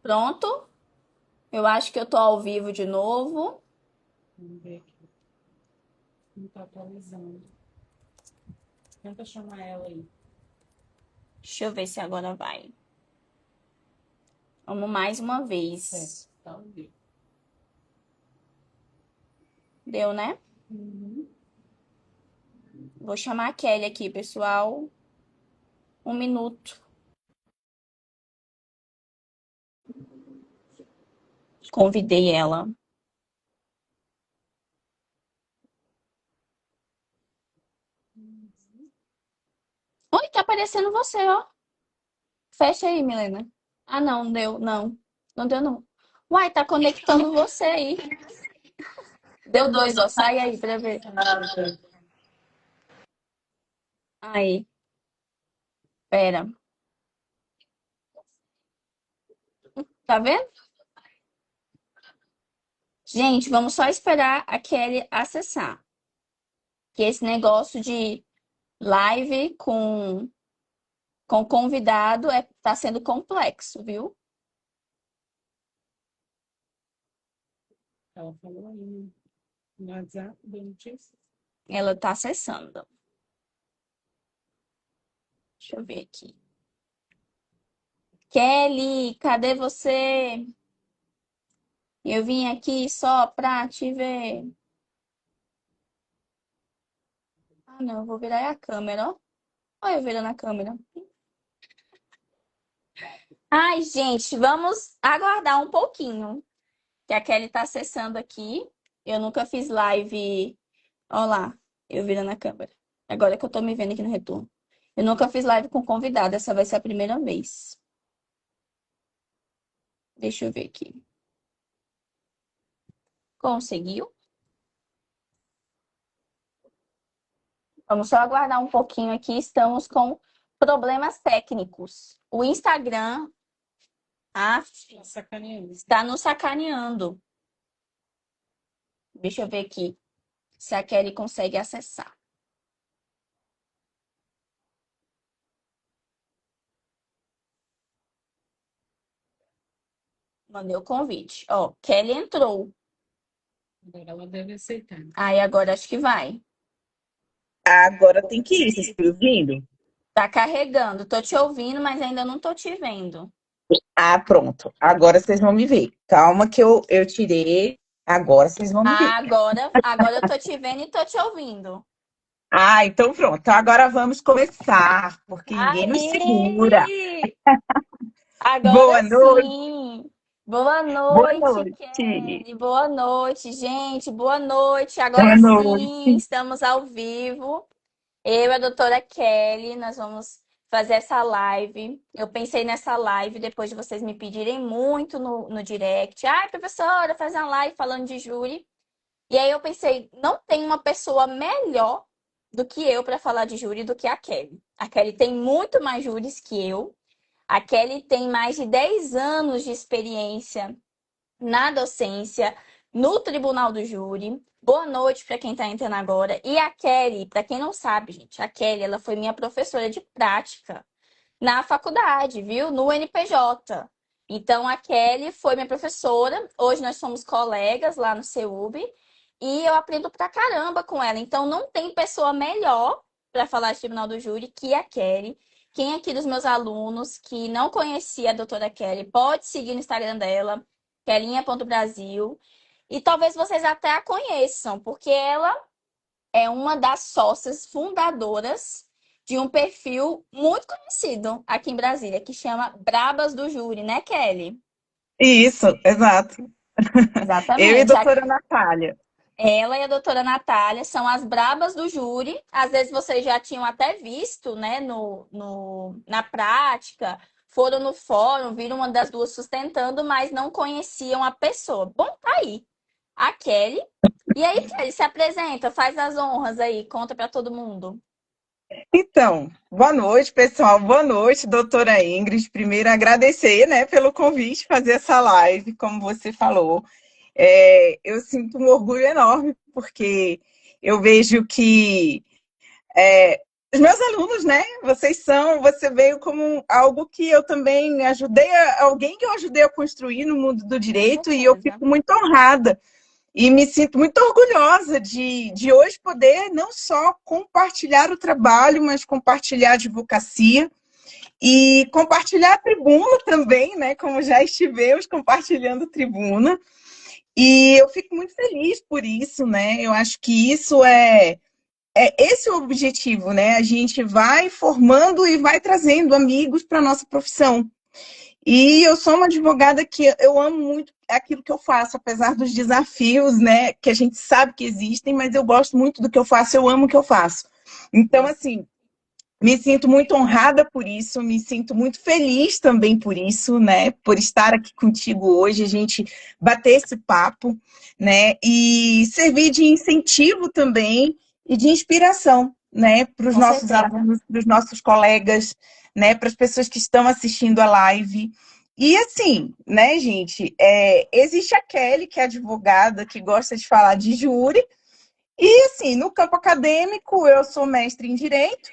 Pronto? Eu acho que eu tô ao vivo de novo. Vamos ver aqui. Não está atualizando. Tenta chamar ela aí. Deixa eu ver se agora vai. Vamos mais uma É, vez. tá ao vivo. Deu, né? Uhum. Vou chamar a Kelly aqui, pessoal. Um minuto. Convidei ela. Oi, tá aparecendo você, ó. Fecha aí, Milena. Ah, não, deu, não. Não deu, não. Uai, tá conectando você aí. Deu dois, ó. Sai aí pra ver. Aí, pera. Tá vendo? Gente, vamos só esperar a Kelly acessar. Que esse negócio de live com convidado tá sendo complexo, viu? Ela falou aí no WhatsApp, deu notícia. Ela tá acessando. Deixa eu ver aqui. Kelly, cadê você? Eu vim aqui só pra te ver. Ah, não, eu vou virar a câmera, ó. Olha eu virando a câmera. Ai, gente, vamos aguardar um pouquinho. Que a Kelly tá acessando aqui. Eu nunca fiz live. Olha lá, eu virando a câmera. Agora que eu tô me vendo aqui no retorno. Eu nunca fiz live com convidado, essa vai ser a primeira vez. Deixa eu ver aqui. Conseguiu? Vamos só aguardar um pouquinho aqui. Estamos com problemas técnicos. O Instagram Tá sacaneando. está nos sacaneando. Deixa eu ver aqui se a Kelly consegue acessar. Mandei o convite. Ó, Kelly entrou. Agora ela deve aceitar. Aí agora acho que vai. Agora tem que ir, vocês estão me ouvindo? Tá carregando. Tô te ouvindo, mas ainda não tô te vendo. Ah, pronto. Agora vocês vão me ver. Calma que eu tirei. Agora vocês vão me ver. Ah, agora eu tô te vendo e tô te ouvindo. Ah, então pronto. Então agora vamos começar, porque ninguém nos segura. Aí! Agora Boa noite, sim! Boa boa noite, noite. Kelly. Boa noite, gente. Boa noite. Agora Boa sim, noite. estamos ao vivo. Eu e a doutora Kelly, nós vamos fazer essa live. Eu pensei nessa live depois de vocês me pedirem muito no direct. Ai, professora, fazer uma live falando de júri. E aí eu pensei, não tem uma pessoa melhor do que eu para falar de júri do que a Kelly. A Kelly tem muito mais júris que eu. A Kelly tem mais de 10 anos de experiência na docência, no Tribunal do Júri. Boa noite para quem está entrando agora. E a Kelly, para quem não sabe, gente, a Kelly, ela foi minha professora de prática na faculdade, viu? No NPJ. Então, a Kelly foi minha professora. Hoje nós somos colegas lá no CEUB e eu aprendo pra caramba com ela. Então, não tem pessoa melhor para falar de Tribunal do Júri que a Kelly. Quem aqui dos meus alunos que não conhecia a doutora Kelly pode seguir no Instagram dela, kellinha.brasil. E talvez vocês até a conheçam, porque ela é uma das sócias fundadoras de um perfil muito conhecido aqui em Brasília, que chama Brabas do Júri, né, Kelly? Isso, exato. Eu e a Exatamente. doutora Natália. Ela e a doutora Natália são as brabas do júri. Às vezes vocês já tinham até visto, né, na prática, foram no fórum, viram uma das duas sustentando, mas não conheciam a pessoa. Bom, tá aí. A Kelly. E aí, Kelly, se apresenta, faz as honras aí, conta para todo mundo. Então, boa noite, pessoal. Boa noite, doutora Ingrid. Primeiro, agradecer, né, pelo convite, fazer essa live, como você falou. Eu sinto um orgulho enorme, porque eu vejo que os meus alunos, né? Você veio como algo que eu também ajudei, alguém que eu ajudei a construir no mundo do Com direito, e eu certeza. fico muito honrada e me sinto muito orgulhosa de hoje poder não só compartilhar o trabalho, mas compartilhar a advocacia e compartilhar a tribuna também, né? Como já estivemos compartilhando tribuna. E eu fico muito feliz por isso, né? Eu acho que isso é esse o objetivo, né? A gente vai formando e vai trazendo amigos para a nossa profissão. E eu sou uma advogada que eu amo muito aquilo que eu faço, apesar dos desafios, né, que a gente sabe que existem, mas eu gosto muito do que eu faço, eu amo o que eu faço. Então, assim, me sinto muito honrada por isso, me sinto muito feliz também por isso, né? Por estar aqui contigo hoje, a gente bater esse papo, né? E servir de incentivo também e de inspiração, né? Para os Com nossos certeza. alunos, para os nossos colegas, né? Para as pessoas que estão assistindo a live. E assim, né, gente? Existe a Kelly, que é advogada, que gosta de falar de júri. E assim, no campo acadêmico, eu sou mestre em direito.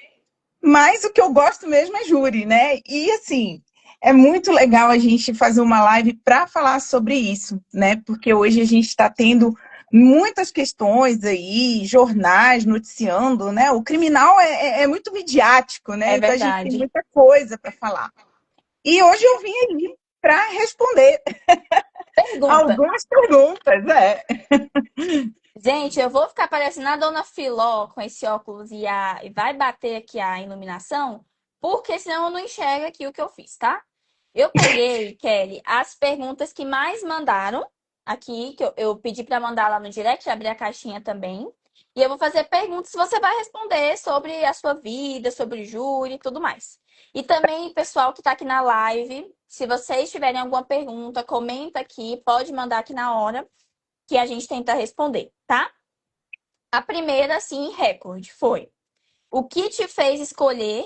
Mas o que eu gosto mesmo é júri, né? E assim, é muito legal a gente fazer uma live para falar sobre isso, né? Porque hoje a gente está tendo muitas questões aí, jornais noticiando, né? O criminal é muito midiático, né? É Então a gente tem verdade. muita coisa para falar. E hoje eu vim aqui para responder Pergunta. algumas perguntas, é. Gente, eu vou ficar parecendo a Dona Filó com esse óculos e vai bater aqui a iluminação, porque senão eu não enxergo aqui o que eu fiz, tá? Eu peguei, Kelly, as perguntas que mais mandaram aqui, que eu pedi para mandar lá no direct, abrir a caixinha também. E eu vou fazer perguntas que você vai responder sobre a sua vida, sobre o júri e tudo mais. E também, pessoal que está aqui na live, se vocês tiverem alguma pergunta, comenta aqui, pode mandar aqui na hora que a gente tenta responder, tá? A primeira, assim, recorde foi: o que te fez escolher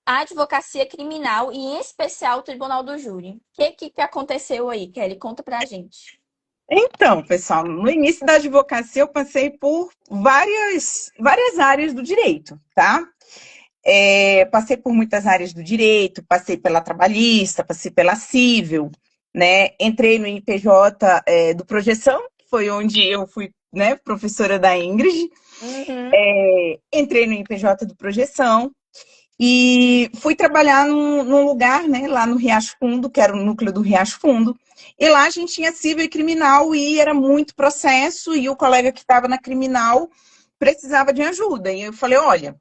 a advocacia criminal e, em especial, o Tribunal do Júri? O que aconteceu aí, Kelly? Conta pra gente. Então, pessoal, no início da advocacia eu passei por várias áreas do direito, tá? Passei por muitas áreas do direito, passei pela trabalhista, passei pela civil, né? Entrei no IPJ do Projeção, que foi onde eu fui, né, professora da Ingrid. Uhum. Entrei no IPJ do Projeção e fui trabalhar num lugar, né, lá no Riacho Fundo, que era o núcleo do Riacho Fundo. E lá a gente tinha civil e criminal e era muito processo, e o colega que estava na criminal precisava de ajuda. E eu falei, olha,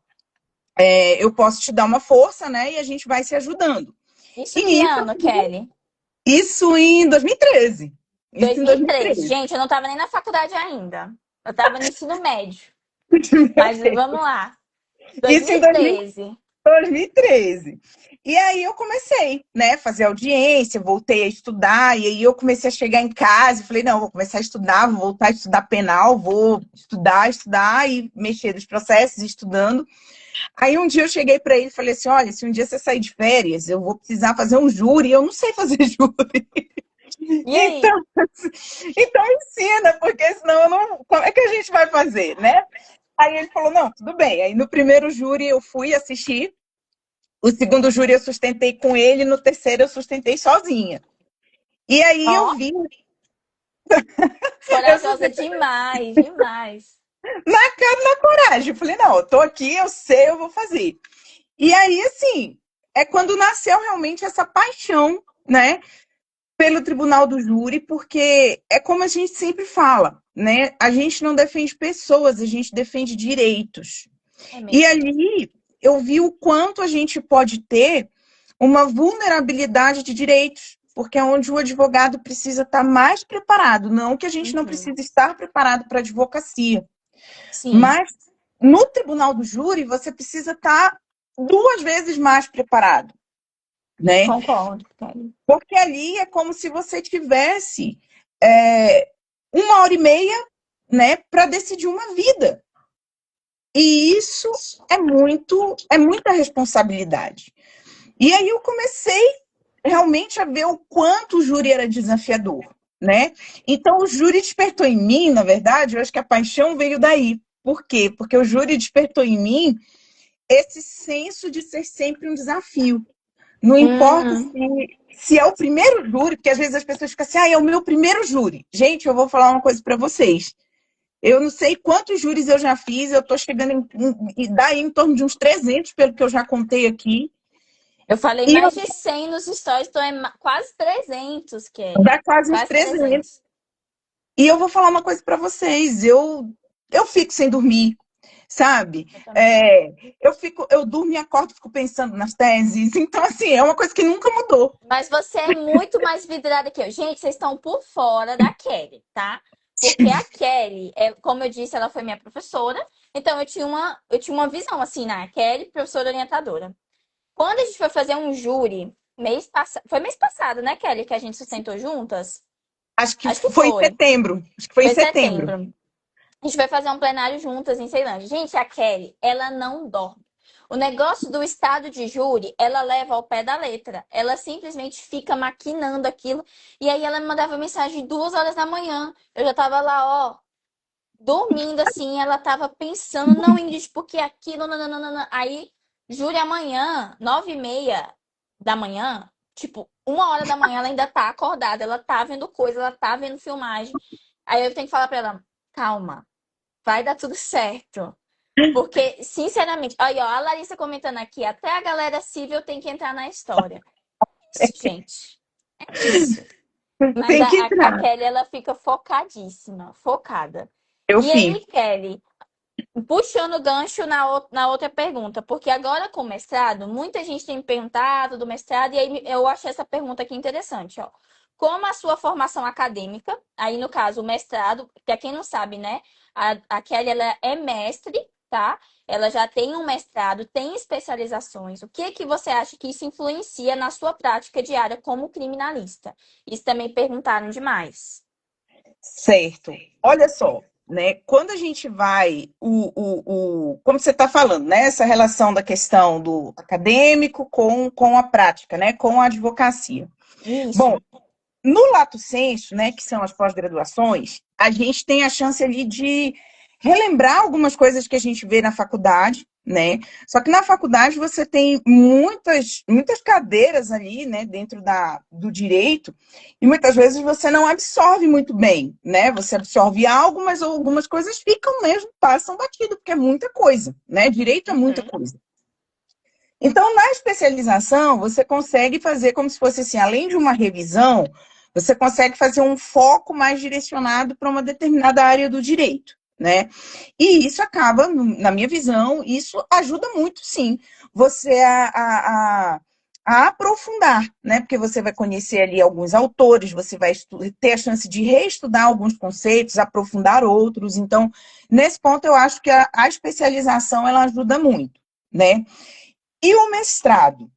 eu posso te dar uma força, né? E a gente vai se ajudando. Isso E que nisso, ano, Kelly? isso em 2013. Isso em 2013. 2013. Gente, eu não tava nem na faculdade ainda. Eu tava no ensino médio. Mas vamos lá. Isso em 2013. 2013. E aí eu comecei, né, fazer audiência, voltei a estudar, e aí eu comecei a chegar em casa e falei, não, vou começar a estudar, vou voltar a estudar penal, vou estudar e mexer nos processos, estudando. Aí um dia eu cheguei para ele e falei assim, olha, se um dia você sair de férias, eu vou precisar fazer um júri, eu não sei fazer júri. E aí? Então, então ensina, porque senão eu não, como é que a gente vai fazer, né? Aí ele falou, não, tudo bem. Aí no primeiro júri eu fui assistir, o segundo júri eu sustentei com ele, no terceiro eu sustentei sozinha. E aí eu Ó, vi, eu corajosa sustentei demais, demais. na cara e na coragem. Eu falei, não, eu tô aqui, eu sei, eu vou fazer. E aí, assim, é quando nasceu realmente essa paixão, né, pelo Tribunal do Júri, porque é como a gente sempre fala, né? A gente não defende pessoas, a gente defende direitos. É E mesmo. ali eu vi o quanto a gente pode ter uma vulnerabilidade de direitos, porque é onde o advogado precisa estar mais preparado. Não que a gente não Uhum. precise estar preparado para a advocacia, Sim, mas no Tribunal do Júri você precisa estar 2 vezes mais preparado, né? concordo, Kelly. Porque ali é como se você tivesse é, 1 hora e meia, né, para decidir uma vida. E isso é muita responsabilidade. E aí eu comecei realmente a ver o quanto o júri era desafiador, né? Então o júri despertou em mim, na verdade, eu acho que a paixão veio daí. Por quê? Porque o júri despertou em mim esse senso de ser sempre um desafio. Não importa Hum, se é o primeiro júri, porque às vezes as pessoas ficam assim, é o meu primeiro júri. Gente, eu vou falar uma coisa para vocês. Eu não sei quantos júris eu já fiz, eu estou chegando dá aí em torno de uns 300, pelo que eu já contei aqui. eu falei E mais de 100 nos stories, então é quase 300, Kelly. dá quase uns Quase 300. 300. E eu vou falar uma coisa para vocês, eu fico sem dormir, sabe? Eu também. Eu durmo e acordo, fico pensando nas teses. Então, assim, é uma coisa que nunca mudou. Mas você é muito mais vidrada que eu. Gente, vocês estão por fora da Kelly, tá? Porque a Kelly, como eu disse, ela foi minha professora. Então eu tinha uma visão assim na Kelly, professora orientadora. Quando a gente foi fazer um júri, foi mês passado, né, Kelly, que a gente sustentou juntas? Acho que Acho que foi em foi. setembro. Acho que foi em Foi setembro. setembro. A gente vai fazer um plenário juntas em Ceilândia. Gente, a Kelly, ela não dorme. O negócio do estado de júri, ela leva ao pé da letra. Ela simplesmente fica maquinando aquilo. E aí ela me mandava mensagem 2 horas da manhã. Eu já tava lá, ó, dormindo assim. Ela tava pensando, não, Ingrid, porque aquilo, não, não, não, não, não. Aí, júri amanhã, 9h30 da manhã, tipo, 1 hora da manhã, ela ainda tá acordada. Ela tá vendo coisa, ela tá vendo filmagem. Aí eu tenho que falar pra ela, calma, vai dar tudo certo. Porque, sinceramente, olha, ó, a Larissa comentando aqui, até a galera civil tem que entrar na história. Isso, gente. É isso. Mas Tem a, que a, a entrar. Kelly, ela fica focadíssima, focada. Eu E aí, fico. Kelly, puxando o gancho na outra pergunta, porque agora com o mestrado, muita gente tem me perguntado do mestrado, e aí eu achei essa pergunta aqui interessante, ó. Como a sua formação acadêmica, aí no caso o mestrado, para quem não sabe, né, a Kelly ela é mestre, tá? Ela já tem um mestrado, tem especializações. O que que você acha que isso influencia na sua prática diária como criminalista? Isso também perguntaram demais. Certo. Olha só, né? Quando a gente vai, como você está falando, né? Essa relação da questão do acadêmico com a prática, né? Com a advocacia. Bom, Isso. no lato sensu, né? Que são as pós-graduações, a gente tem a chance ali de relembrar algumas coisas que a gente vê na faculdade, né? Só que na faculdade você tem muitas cadeiras ali, né, dentro do direito, e muitas vezes você não absorve muito bem, né? Você absorve algo, mas algumas coisas ficam mesmo, passam batido, porque é muita coisa, né? Direito é muita Uhum. coisa. Então, na especialização, você consegue fazer como se fosse assim, além de uma revisão, você consegue fazer um foco mais direcionado para uma determinada área do direito, né? E isso acaba, na minha visão, isso ajuda muito, sim, você a aprofundar, né? Porque você vai conhecer ali alguns autores, você vai ter a chance de reestudar alguns conceitos, aprofundar outros. Então, nesse ponto, eu acho que a especialização ela ajuda muito, né? E o mestrado?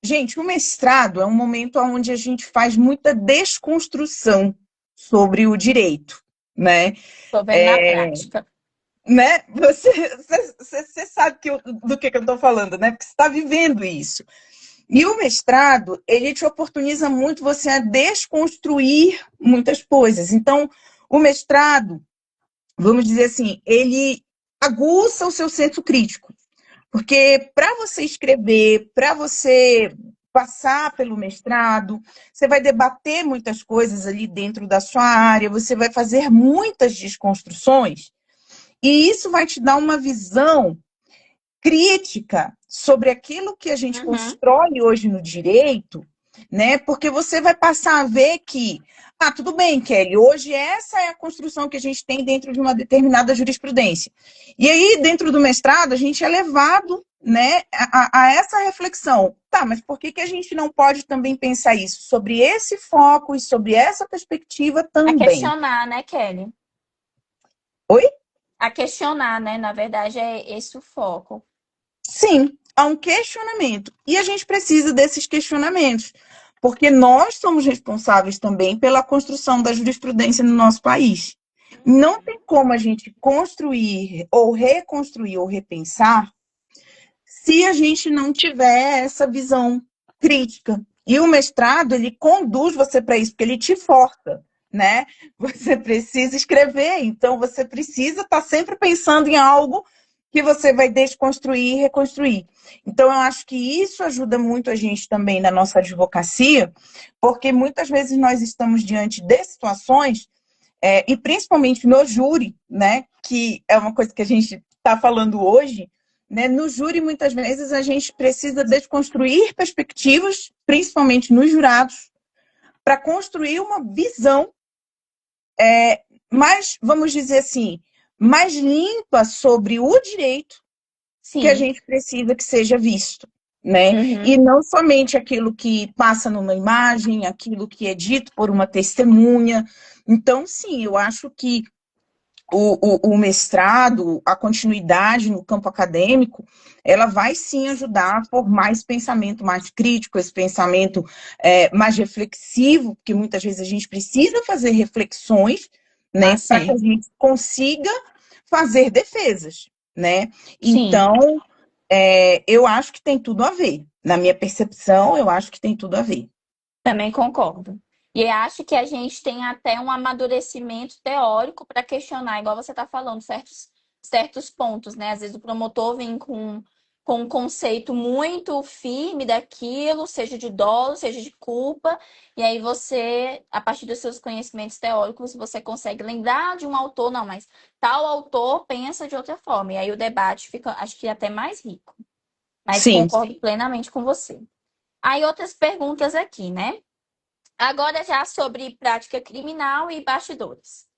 Gente, o mestrado é um momento onde a gente faz muita desconstrução sobre o direito, né? Tô vendo na prática. Né? Você sabe do que eu estou falando, né? Porque você está vivendo isso. E o mestrado, ele te oportuniza muito você a desconstruir muitas coisas. Então, o mestrado, vamos dizer assim, ele aguça o seu senso crítico. Porque para você escrever, para você passar pelo mestrado, você vai debater muitas coisas ali dentro da sua área, você vai fazer muitas desconstruções, e isso vai te dar uma visão crítica sobre aquilo que a gente Uhum. constrói hoje no direito, né? Porque você vai passar a ver que, tudo bem, Kelly, hoje essa é a construção que a gente tem dentro de uma determinada jurisprudência. E aí, dentro do mestrado, a gente é levado, né, a essa reflexão. Tá, mas por que a gente não pode também pensar isso sobre esse foco e sobre essa perspectiva A também? questionar, né, Kelly? Oi? A questionar, né? Na verdade, é esse o foco. Sim, há um questionamento. E a gente precisa desses questionamentos, porque nós somos responsáveis também pela construção da jurisprudência no nosso país. Não tem como a gente construir, ou reconstruir, ou repensar, se a gente não tiver essa visão crítica. E o mestrado, ele conduz você para isso, porque ele te força, né? Você precisa escrever, então você precisa estar sempre pensando em algo que você vai desconstruir e reconstruir. Então, eu acho que isso ajuda muito a gente também na nossa advocacia, porque muitas vezes nós estamos diante de situações, e principalmente no júri, né, que é uma coisa que a gente está falando hoje, né, no júri, muitas vezes, a gente precisa desconstruir perspectivas, principalmente nos jurados, para construir uma visão mais, vamos dizer assim, mais limpa sobre o direito que a Sim. gente precisa que seja visto, né? Uhum. E não somente aquilo que passa numa imagem, aquilo que é dito por uma testemunha. Então, sim, eu acho que o mestrado, a continuidade no campo acadêmico, ela vai sim ajudar a formar esse pensamento mais crítico, esse pensamento mais reflexivo, porque muitas vezes a gente precisa fazer reflexões, né, para que a Sim. gente consiga fazer defesas, né? Sim. Então, eu acho que tem tudo a ver. Na minha percepção, eu acho que tem tudo a ver. Também concordo. E eu acho que a gente tem até um amadurecimento teórico para questionar, igual você está falando, certos pontos, né? Às vezes o promotor vem com um conceito muito firme daquilo, seja de dolo, seja de culpa, e aí você, a partir dos seus conhecimentos teóricos, você consegue lembrar de um autor, não, mas tal autor pensa de outra forma, e aí o debate fica, acho que até mais rico. Mas Sim, concordo plenamente com você. Aí outras perguntas aqui, né? Agora já sobre prática criminal e bastidores.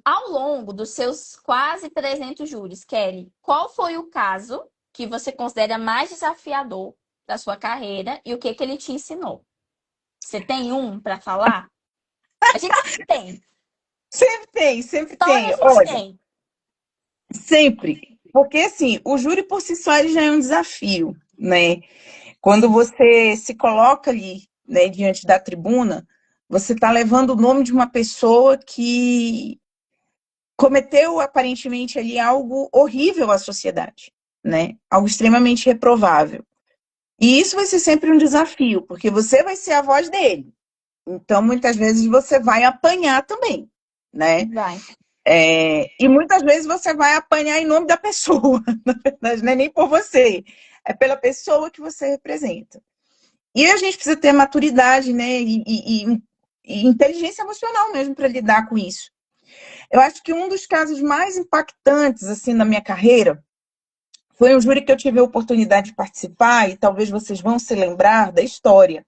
Ao longo dos seus quase 300 júris, Kelly, qual foi o caso que você considera mais desafiador da sua carreira e o que que ele te ensinou? Você tem um para falar? A gente sempre tem. sempre tem, sempre História a tem. gente Olha, tem. sempre. Porque, assim, o júri por si só ele já é um desafio, né? Quando você se coloca ali, né, diante da tribuna, você está levando o nome de uma pessoa que cometeu aparentemente ali algo horrível à sociedade, né? Algo extremamente reprovável. E isso vai ser sempre um desafio, porque você vai ser a voz dele. Então, muitas vezes você vai apanhar também, né? Vai. E muitas vezes você vai apanhar em nome da pessoa, na verdade, não é nem por você, é pela pessoa que você representa. E a gente precisa ter maturidade, né? E inteligência emocional mesmo para lidar com isso. Eu acho que um dos casos mais impactantes assim na minha carreira foi um júri que eu tive a oportunidade de participar, e talvez vocês vão se lembrar da história,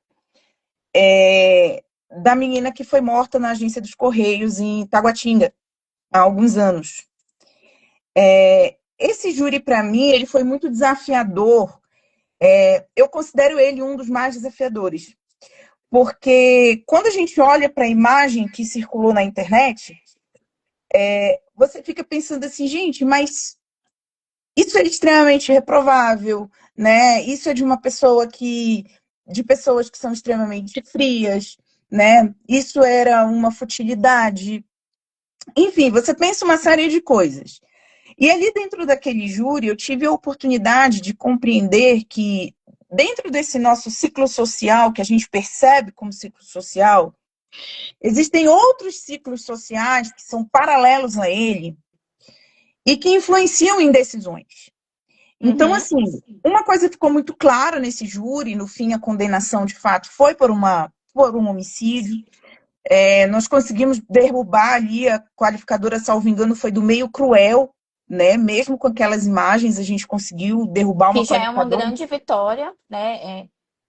da menina que foi morta na agência dos Correios em Taguatinga, há alguns anos. Esse júri, para mim, ele foi muito desafiador. Eu considero ele um dos mais desafiadores. Porque quando a gente olha para a imagem que circulou na internet, você fica pensando assim, gente, mas isso é extremamente reprovável, né? Isso é de uma pessoa de pessoas que são extremamente frias, né? Isso era uma futilidade. Enfim, você pensa uma série de coisas. E ali dentro daquele júri, eu tive a oportunidade de compreender que dentro desse nosso ciclo social, que a gente percebe como ciclo social, existem outros ciclos sociais que são paralelos a ele e que influenciam em decisões. Então, Uhum. assim, uma coisa ficou muito clara nesse júri, no fim a condenação de fato foi por um homicídio. Nós conseguimos derrubar ali a qualificadora, salvo engano, foi do meio cruel, né? Mesmo com aquelas imagens, a gente conseguiu derrubar Que uma já é uma qualificadora. grande vitória, né?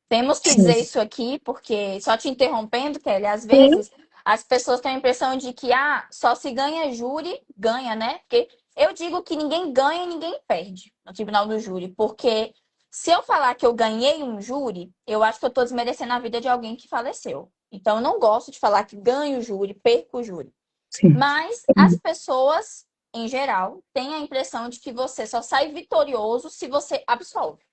Temos que Sim, dizer isso aqui, porque, só te interrompendo, Kelly, às sim, vezes as pessoas têm a impressão de que só se ganha júri, ganha, né? Porque eu digo que ninguém ganha e ninguém perde no tribunal do júri, porque se eu falar que eu ganhei um júri, eu acho que eu estou desmerecendo a vida de alguém que faleceu. Então, eu não gosto de falar que ganho o júri, perco o júri. sim, Mas as pessoas, em geral, têm a impressão de que você só sai vitorioso se você absolve.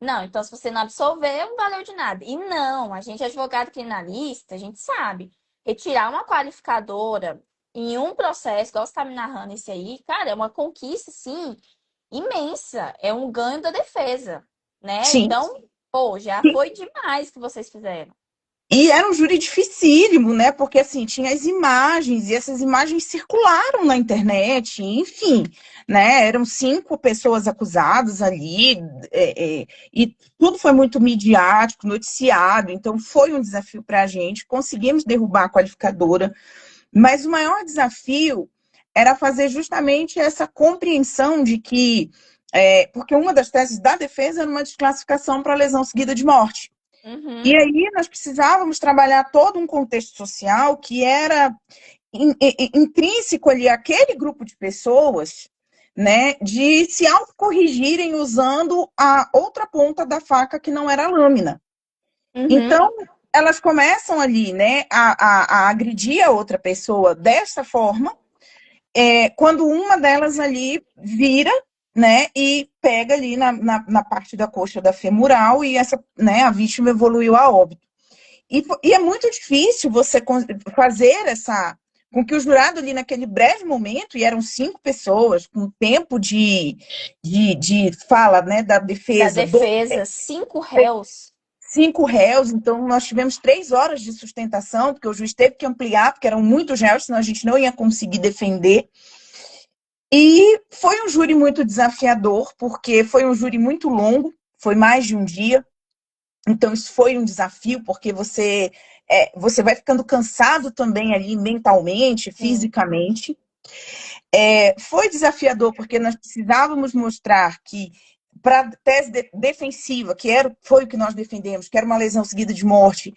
Não, então se você não absolver, não valeu de nada. E não, a gente é advogado criminalista, a gente sabe. Retirar uma qualificadora em um processo, igual você está me narrando esse aí, cara, é uma conquista, sim, imensa. É um ganho da defesa, né? sim. Então, pô, já foi demais que vocês fizeram. E era um júri dificílimo, né? Porque assim, tinha as imagens, e essas imagens circularam na internet, enfim, né? Eram 5 pessoas acusadas ali, e tudo foi muito midiático, noticiado, então foi um desafio para a gente. Conseguimos derrubar a qualificadora, mas o maior desafio era fazer justamente essa compreensão de que, porque uma das teses da defesa era uma desclassificação para lesão seguida de morte. E Uhum, aí nós precisávamos trabalhar todo um contexto social que era intrínseco ali àquele grupo de pessoas, né, de se autocorrigirem usando a outra ponta da faca que não era a lâmina. uhum, Então, elas começam ali, né, a agredir a outra pessoa dessa forma, quando uma delas ali vira, né, e pega ali na parte da coxa da femoral e essa, né, a vítima evoluiu a óbito. E é muito difícil você fazer essa. Com que o jurado ali naquele breve momento, e eram 5 pessoas, com tempo de fala, né, da da defesa, defesa, 5 réus. 5 réus, então nós tivemos 3 horas de sustentação, porque o juiz teve que ampliar, porque eram muitos réus, senão a gente não ia conseguir defender. E foi um júri muito desafiador, porque foi um júri muito longo, foi mais de um dia. Então, isso foi um desafio, porque você vai ficando cansado também ali mentalmente, Sim. fisicamente. Foi desafiador, porque nós precisávamos mostrar que, para a tese defensiva, foi o que nós defendemos, que era uma lesão seguida de morte,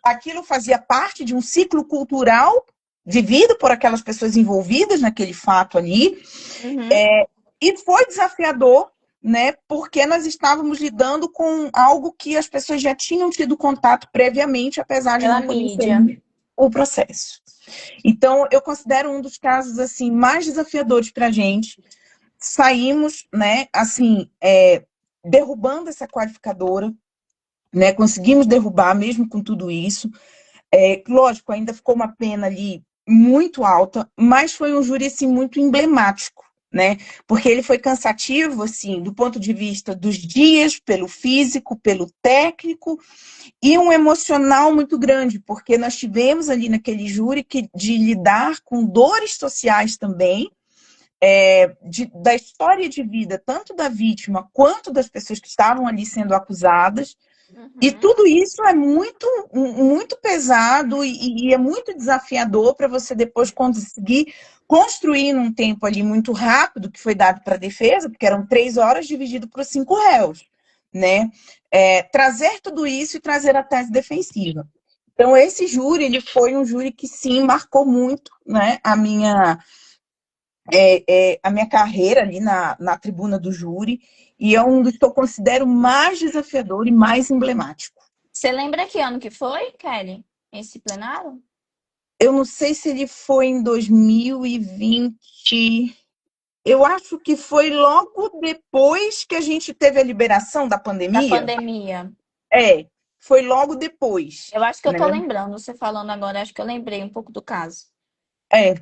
aquilo fazia parte de um ciclo cultural vivido por aquelas pessoas envolvidas naquele fato ali. Uhum. E foi desafiador, né? Porque nós estávamos lidando com algo que as pessoas já tinham tido contato previamente, apesar de Pela não mídia. conhecerem o processo. Então, eu considero um dos casos assim mais desafiadores para a gente. Saímos, né? Assim, derrubando essa qualificadora, né? Conseguimos derrubar mesmo com tudo isso. Lógico, ainda ficou uma pena ali muito alta, mas foi um júri assim, muito emblemático, né? Porque ele foi cansativo, assim, do ponto de vista dos dias, pelo físico, pelo técnico, e um emocional muito grande, porque nós tivemos ali naquele júri de lidar com dores sociais também, da história de vida, tanto da vítima quanto das pessoas que estavam ali sendo acusadas, e Uhum. tudo isso é muito pesado e é muito desafiador para você depois conseguir construir num tempo ali muito rápido, que foi dado para a defesa, porque eram 3 horas dividido por 5 réus, né? Trazer tudo isso e trazer a tese defensiva. Então, esse júri, ele foi um júri que, sim, marcou muito, né, a minha carreira ali na tribuna do júri, e é um dos que eu considero mais desafiador e mais emblemático. Você lembra que ano que foi, Kelly? Esse plenário? Eu não sei se ele foi em 2020. Eu acho que foi logo depois que a gente teve a liberação da Da pandemia. pandemia. Foi logo depois, Eu acho que eu né? tô lembrando, você falando agora, acho que eu lembrei um pouco do caso. É,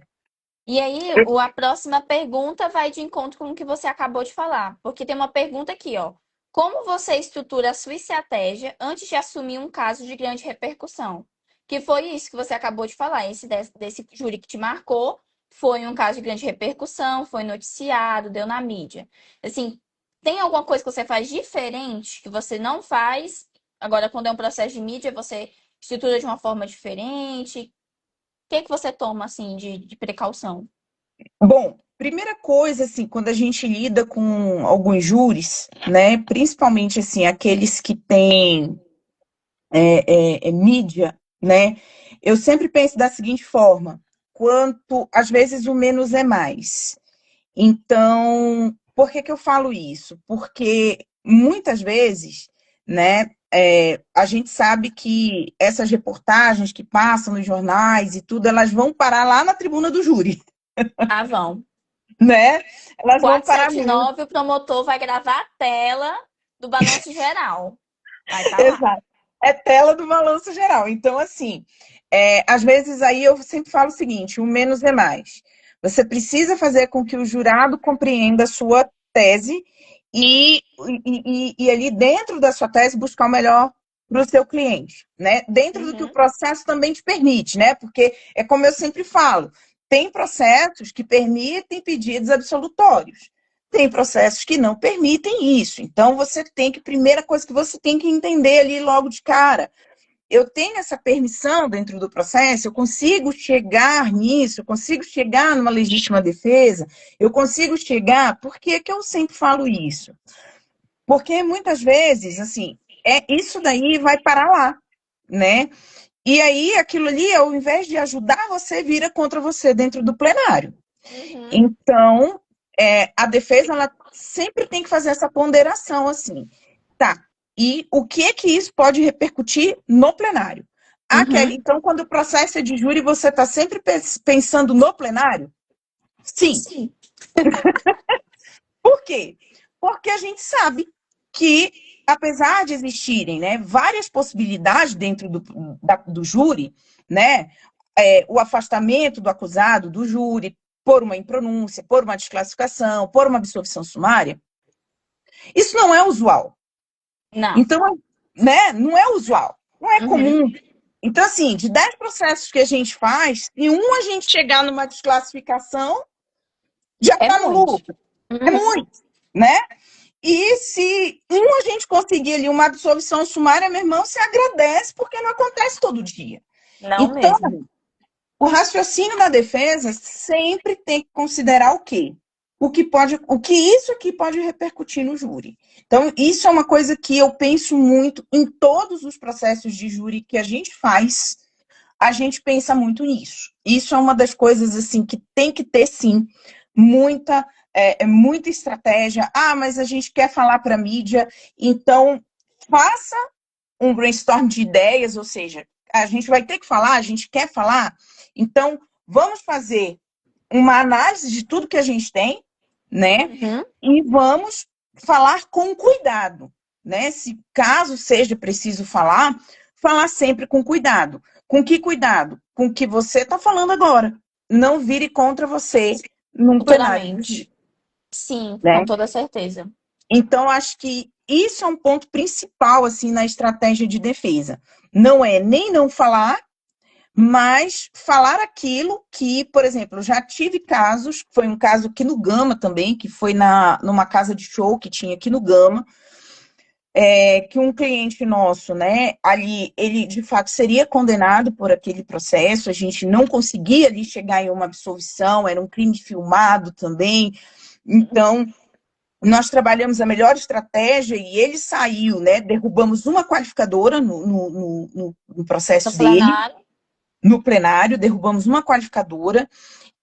E aí, a próxima pergunta vai de encontro com o que você acabou de falar. Porque tem uma pergunta aqui, ó. Como você estrutura a sua estratégia antes de assumir um caso de grande repercussão? Que foi isso que você acabou de falar. Esse desse júri que te marcou foi um caso de grande repercussão, foi noticiado, deu na mídia. Assim, tem alguma coisa que você faz diferente que você não faz? Agora, quando é um processo de mídia, você estrutura de uma forma diferente? O que que você toma, assim, de precaução? bom, primeira coisa, assim, quando a gente lida com alguns júris, né? Principalmente, assim, aqueles que têm mídia, né? Eu sempre penso da seguinte forma: às vezes, o menos é mais. Então, por que que eu falo isso? Porque muitas vezes, né, a gente sabe que essas reportagens que passam nos jornais e tudo, elas vão parar lá na tribuna do júri, Ah, vão. né? Elas vão parar muito. 479, o promotor vai gravar a tela do balanço geral. Vai estar lá. Exato. É tela do balanço geral. Então, assim, às vezes aí eu sempre falo o seguinte: o menos é mais. Você precisa fazer com que o jurado compreenda a sua tese e ali dentro da sua tese buscar o melhor para o seu cliente, né? Dentro do que o Uhum. processo também te permite, né? Porque é como eu sempre falo, tem processos que permitem pedidos absolutórios. Tem processos que não permitem isso. Então, você tem que, primeira coisa que você tem que entender ali logo de cara, eu tenho essa permissão dentro do processo, eu consigo chegar nisso, eu consigo chegar numa legítima defesa, eu consigo chegar. Por que que eu sempre falo isso? Porque muitas vezes, assim, isso daí vai parar lá, né? E aí, aquilo ali, ao invés de ajudar você, vira contra você dentro do plenário. Uhum. Então, a defesa, ela sempre tem que fazer essa ponderação, assim. Tá, e o que é que isso pode repercutir no plenário? Ah, Uhum. Kelly, então quando o processo é de júri, você está sempre pensando no plenário? Sim. Sim. Por quê? Porque a gente sabe que, apesar de existirem, né, várias possibilidades dentro do júri, né, o afastamento do acusado do júri por uma impronúncia, por uma desclassificação, por uma absolvição sumária, isso não é usual. Não. Então, né, não é usual, não é Uhum. comum. Então, assim, de 10 processos que a gente faz, se um a gente chegar numa desclassificação, já É está no muito. lucro. É Uhum. muito, né? E se um a gente conseguir ali uma absolvição sumária, meu irmão, você agradece, porque não acontece todo dia. Não Então, mesmo. o raciocínio da defesa sempre tem que considerar o quê? O que isso aqui pode repercutir no júri. Então, isso é uma coisa que eu penso muito em todos os processos de júri que a gente faz, a gente pensa muito nisso. Isso é uma das coisas assim que tem que ter sim muita estratégia. Ah, mas a gente quer falar para a mídia, então faça um brainstorm de ideias, ou seja, a gente vai ter que falar, a gente quer falar, então vamos fazer uma análise de tudo que a gente tem, né? Uhum. E vamos falar com cuidado, né? Se caso seja preciso falar sempre com cuidado. Com que cuidado? Com o que você está falando agora. Não vire contra você num plenário de Futuramente. juízo, Sim, com né? toda certeza. Então, acho que isso é um ponto principal assim na estratégia de defesa. Não é nem não falar, mas falar aquilo que, por exemplo, eu já tive casos, foi um caso aqui no Gama também, que foi numa casa de show que tinha aqui no Gama, que um cliente nosso, né, ali, ele de fato seria condenado por aquele processo, a gente não conseguia ali chegar em uma absolvição, era um crime filmado também, então nós trabalhamos a melhor estratégia e ele saiu, né? Derrubamos uma qualificadora no No processo dele, plenário. no plenário, derrubamos uma qualificadora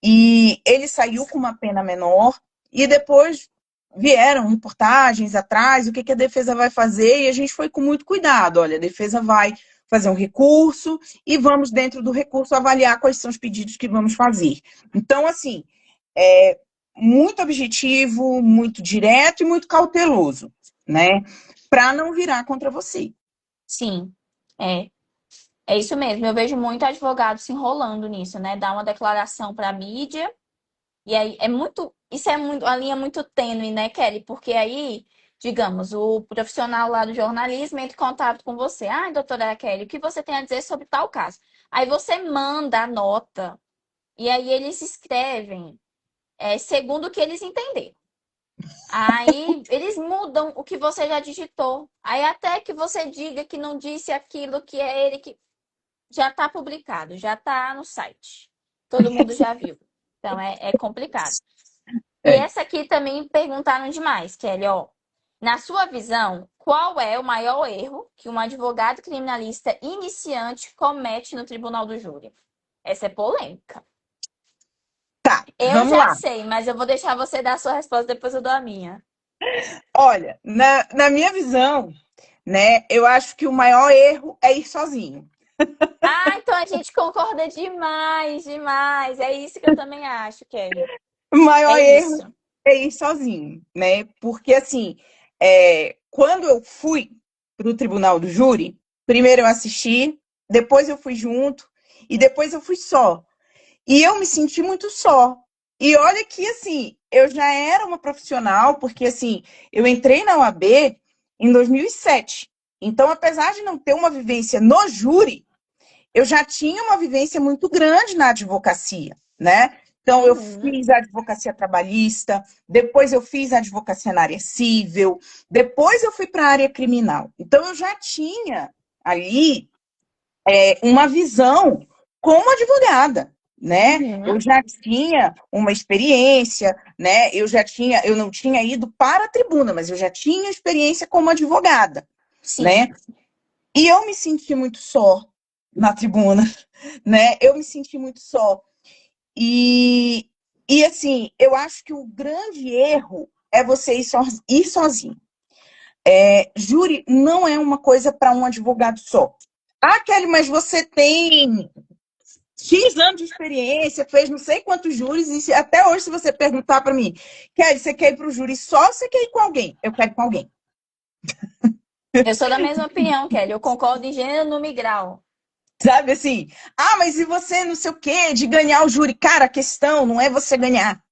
e ele saiu com uma pena menor e depois vieram reportagens atrás, o que a defesa vai fazer, e a gente foi com muito cuidado. Olha, a defesa vai fazer um recurso e vamos, dentro do recurso, avaliar quais são os pedidos que vamos fazer. Então, assim, é muito objetivo, muito direto e muito cauteloso, né? Para não virar contra você. Sim. É. É isso mesmo. Eu vejo muito advogado se enrolando nisso, né? Dar uma declaração para a mídia. E aí é muito. Isso é muito, uma linha muito tênue, né, Kelly? Porque aí, digamos, o profissional lá do jornalismo entra em contato com você. Ah, doutora Kelly, o que você tem a dizer sobre tal caso? Aí você manda a nota. E aí eles escrevem segundo o que eles entenderam. Aí eles mudam o que você já digitou. Aí até que você diga que não disse aquilo que é ele que já está publicado, já está no site. Todo mundo já viu. Então é complicado. E É. essa aqui também perguntaram demais, Kelly, ó. Na sua visão, qual é o maior erro que um advogado criminalista iniciante comete no tribunal do júri? Essa é polêmica. Tá, Eu vamos já lá. sei, mas eu vou deixar você dar a sua resposta, depois eu dou a minha. Olha, na minha visão, né, eu acho que o maior erro é ir sozinho. Ah, então a gente concorda demais, demais. É isso que eu também acho, Kelly. O maior É erro isso. é ir sozinho, né? Porque, assim, quando eu fui para o tribunal do júri, primeiro eu assisti, depois eu fui junto e depois eu fui só. E eu me senti muito só. E olha que, assim, eu já era uma profissional, porque, assim, eu entrei na UAB em 2007. Então, apesar de não ter uma vivência no júri, eu já tinha uma vivência muito grande na advocacia, né? Então, eu Uhum. fiz a advocacia trabalhista, depois eu fiz a advocacia na área civil, depois eu fui para a área criminal. Então, eu já tinha ali uma visão como advogada, né? Eu Uhum. já tinha uma experiência, né? Eu não tinha ido para a tribuna, mas eu já tinha experiência como advogada, né? Sim. E eu me senti muito só na tribuna, né? Eu me senti muito só. E, e assim, eu acho que o grande erro é você ir sozinho. Júri não é uma coisa para um advogado só. Ah, Kelly, mas você tem X anos de experiência, fez não sei quantos júris, e até hoje, se você perguntar para mim, Kelly, você quer ir para o júri só ou você quer ir com alguém? Eu quero ir com alguém. Eu sou da mesma opinião, Kelly. Eu concordo em gênero, número e grau. Sabe assim? Ah, mas e você não sei o quê, de ganhar o júri? Cara, a questão não é você ganhar.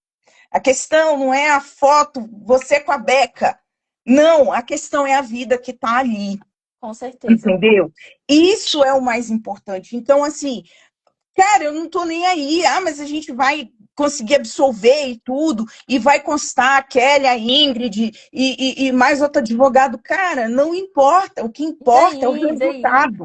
A questão não é a foto, você com a beca. Não, a questão é a vida que está ali, Com certeza. entendeu? Isso é o mais importante. Então, assim, cara, eu não tô nem aí. Ah, mas a gente vai conseguir absolver e tudo, e vai constar a Kelly, a Ingrid e mais outro advogado. Cara, não importa. O que E importa é o daí, e daí? resultado.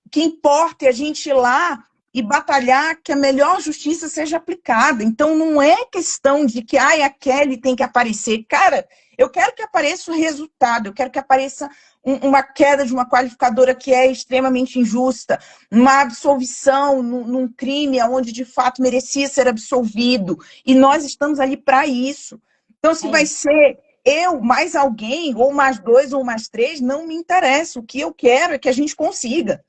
O que importa é a gente ir lá e batalhar que a melhor justiça seja aplicada. Então, não é questão de que ai, a Kelly tem que aparecer. Cara, eu quero que apareça o resultado, eu quero que apareça uma queda de uma qualificadora que é extremamente injusta, uma absolvição num crime onde de fato merecia ser absolvido. E nós estamos ali para isso. Então, se É vai isso. ser eu, mais alguém, ou mais dois, ou mais três, não me interessa. O que eu quero é que a gente consiga,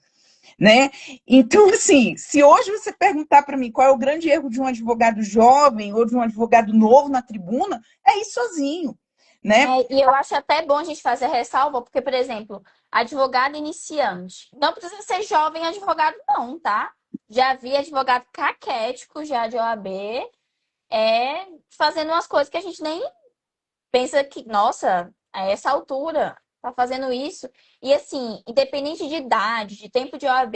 né? Então, assim, se hoje você perguntar para mim qual é o grande erro de um advogado jovem ou de um advogado novo na tribuna, é ir sozinho, né? E eu acho até bom a gente fazer ressalva, porque, por exemplo, advogado iniciante. Não precisa ser jovem advogado, não, tá? Já vi advogado caquético já de OAB, fazendo umas coisas que a gente nem pensa que, nossa, a essa altura, tá fazendo isso. E assim, independente de idade, de tempo de OAB,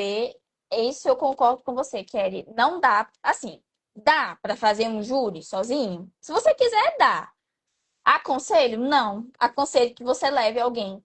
isso eu concordo com você, Kelly. Não dá, assim, dá para fazer um júri sozinho? Se você quiser, dá. Aconselho? Não. Aconselho que você leve alguém.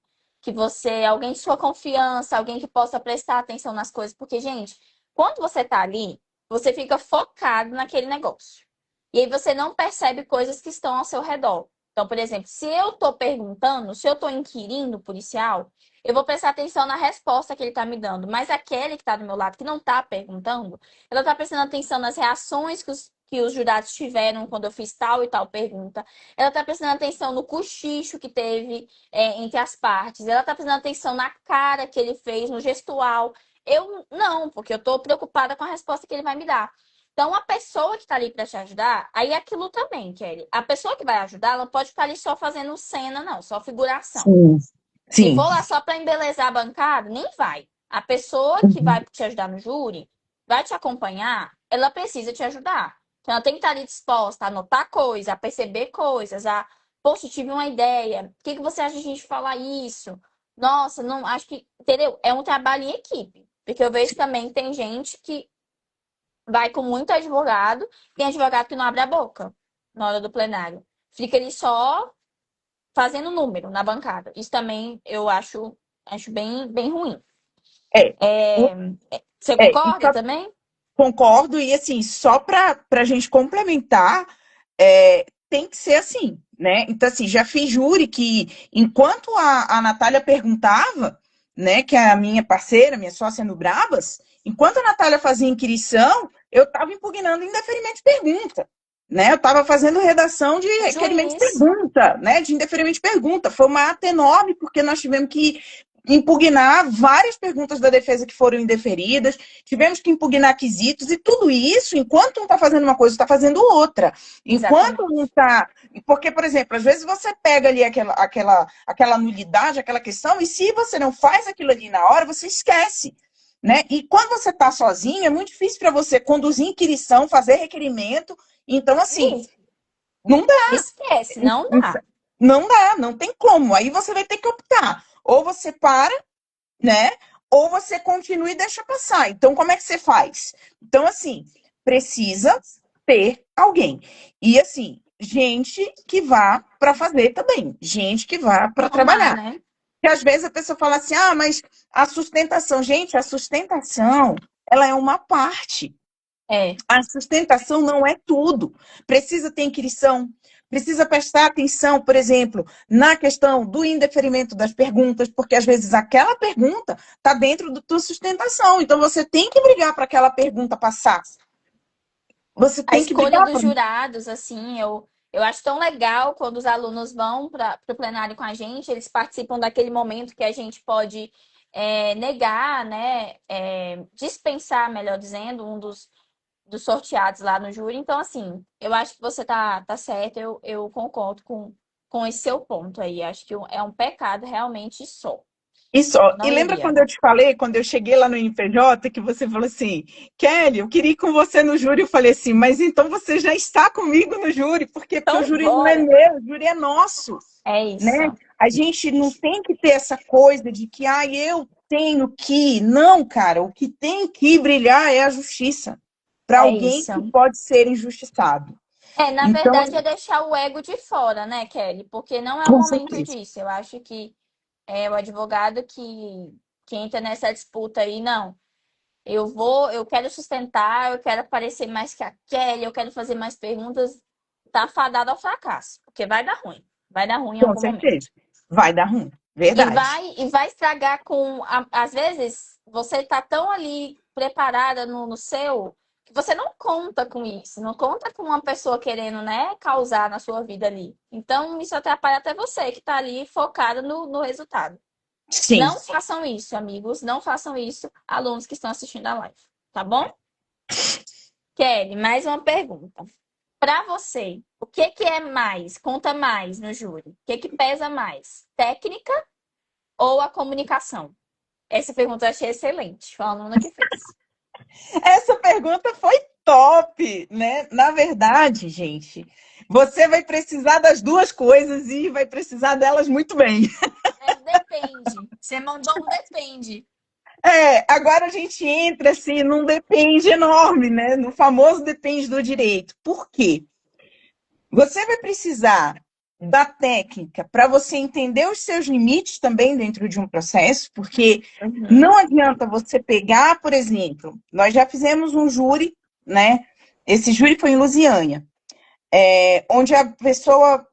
Alguém de sua confiança, alguém que possa prestar atenção nas coisas. Porque, gente, quando você tá ali, você fica focado naquele negócio. E aí você não percebe coisas que estão ao seu redor. Então, por exemplo, se eu tô perguntando, se eu tô inquirindo o policial, eu vou prestar atenção na resposta que ele tá me dando. Mas aquele que tá do meu lado, que não tá perguntando, ela tá prestando atenção nas reações que os jurados tiveram quando eu fiz tal e tal pergunta. Ela tá prestando atenção no cochicho que teve entre as partes. Ela tá prestando atenção na cara que ele fez, no gestual. Eu não, porque eu tô preocupada com a resposta que ele vai me dar. Então, a pessoa que tá ali para te ajudar, aí é aquilo também, Kelly. A pessoa que vai ajudar, ela pode ficar ali só fazendo cena, não, só figuração. Sim, Se sim. for lá só para embelezar a bancada, nem vai. A pessoa que Uhum. vai te ajudar no júri, vai te acompanhar, ela precisa te ajudar. Então, ela tem que estar ali disposta a anotar coisas, a perceber coisas, poxa, tive uma ideia. O que você acha de a gente falar isso? Nossa, não, acho que, entendeu? É um trabalho em equipe. Porque eu vejo também que tem gente que vai com muito advogado, tem advogado que não abre a boca na hora do plenário. Fica ali só fazendo número na bancada. Isso também eu acho bem, bem ruim. É, É, Você e concorda também? concordo, e assim, só para a gente complementar, tem que ser assim, né? Então, assim, já fiz júri que, enquanto a Natália perguntava, né, que é a minha parceira, minha sócia no Brabas, enquanto a Natália fazia inquirição, eu estava impugnando indeferimento de pergunta, né? Eu estava fazendo redação de O requerimento de juiz. pergunta, né? De indeferimento de pergunta. Foi uma ata enorme, porque nós tivemos que impugnar várias perguntas da defesa que foram indeferidas, tivemos que impugnar quesitos, e tudo isso, enquanto um está fazendo uma coisa, está fazendo outra. Enquanto Exatamente. um está. Porque, por exemplo, às vezes você pega ali aquela nulidade, aquela questão, e se você não faz aquilo ali na hora, você esquece. Né? E quando você está sozinho, é muito difícil para você conduzir inquirição, fazer requerimento. Então, assim, Isso. não dá. Esquece, não dá. Não dá, não tem como. Aí você vai ter que optar. Ou você para né? Ou você continua e deixa passar. Então, como é que você faz? Então, assim, precisa ter alguém. E, assim, gente que vá para fazer também, gente que vá para Somar, trabalhar. né? Porque às vezes a pessoa fala assim: ah, mas a sustentação, gente, a sustentação, ela é uma parte. É. A sustentação não é tudo. Precisa ter inscrição, precisa prestar atenção, por exemplo, na questão do indeferimento das perguntas, porque às vezes aquela pergunta está dentro da tua sustentação. Então você tem que brigar para aquela pergunta passar. Você A tem que escolha brigar dos para. jurados, assim, eu acho tão legal quando os alunos vão para o plenário com a gente, eles participam daquele momento que a gente pode negar, né? Dispensar, melhor dizendo, um dos sorteados lá no júri. Então, assim, eu acho que você tá certo, eu concordo com esse seu ponto aí. Acho que é um pecado realmente só. Isso, ó. Eu E não lembra iria. quando eu te falei, quando eu cheguei lá no INPJ, que você falou assim, Kelly, eu queria ir com você no júri. Eu falei assim, mas então você já está comigo no júri. Por quê? Porque o Então, júri não é bora! meu, o júri é nosso, É né? isso. A gente não tem que ter essa coisa de que, ah, eu tenho que. Não, cara, o que tem que brilhar é a justiça para É alguém que isso. pode ser injustiçado. Na Então, verdade, é deixar o ego de fora, né, Kelly? Porque não é o com momento certeza. disso. Eu acho que é o advogado que entra nessa disputa aí, não. Eu quero sustentar, eu quero aparecer mais que a Kelly, eu quero fazer mais perguntas. Tá fadado ao fracasso, porque vai dar ruim. Vai dar ruim em Com algum certeza. momento. Vai dar ruim. E Verdade. vai estragar às vezes, você tá tão ali preparada no seu que você não conta com isso, não conta com uma pessoa querendo, né, causar na sua vida ali. Então, isso atrapalha até você que tá ali focada no resultado. Sim. Não façam isso, amigos, não façam isso, alunos que estão assistindo a live, tá bom? Kelly, mais uma pergunta. Para você, o que é mais, conta mais no júri? O que pesa mais? Técnica ou a comunicação? Essa pergunta eu achei excelente. Foi a aluna que fez. Essa pergunta foi top, né? Na verdade, gente, você vai precisar das duas coisas e vai precisar delas muito bem. Depende. Você mandou um depende. Agora a gente entra assim num depende enorme, né? No famoso depende do direito. Por quê? Você vai precisar da técnica para você entender os seus limites também dentro de um processo, porque Uhum. não adianta você pegar, por exemplo, nós já fizemos um júri, né? Esse júri foi em Lusiânia, onde a pessoa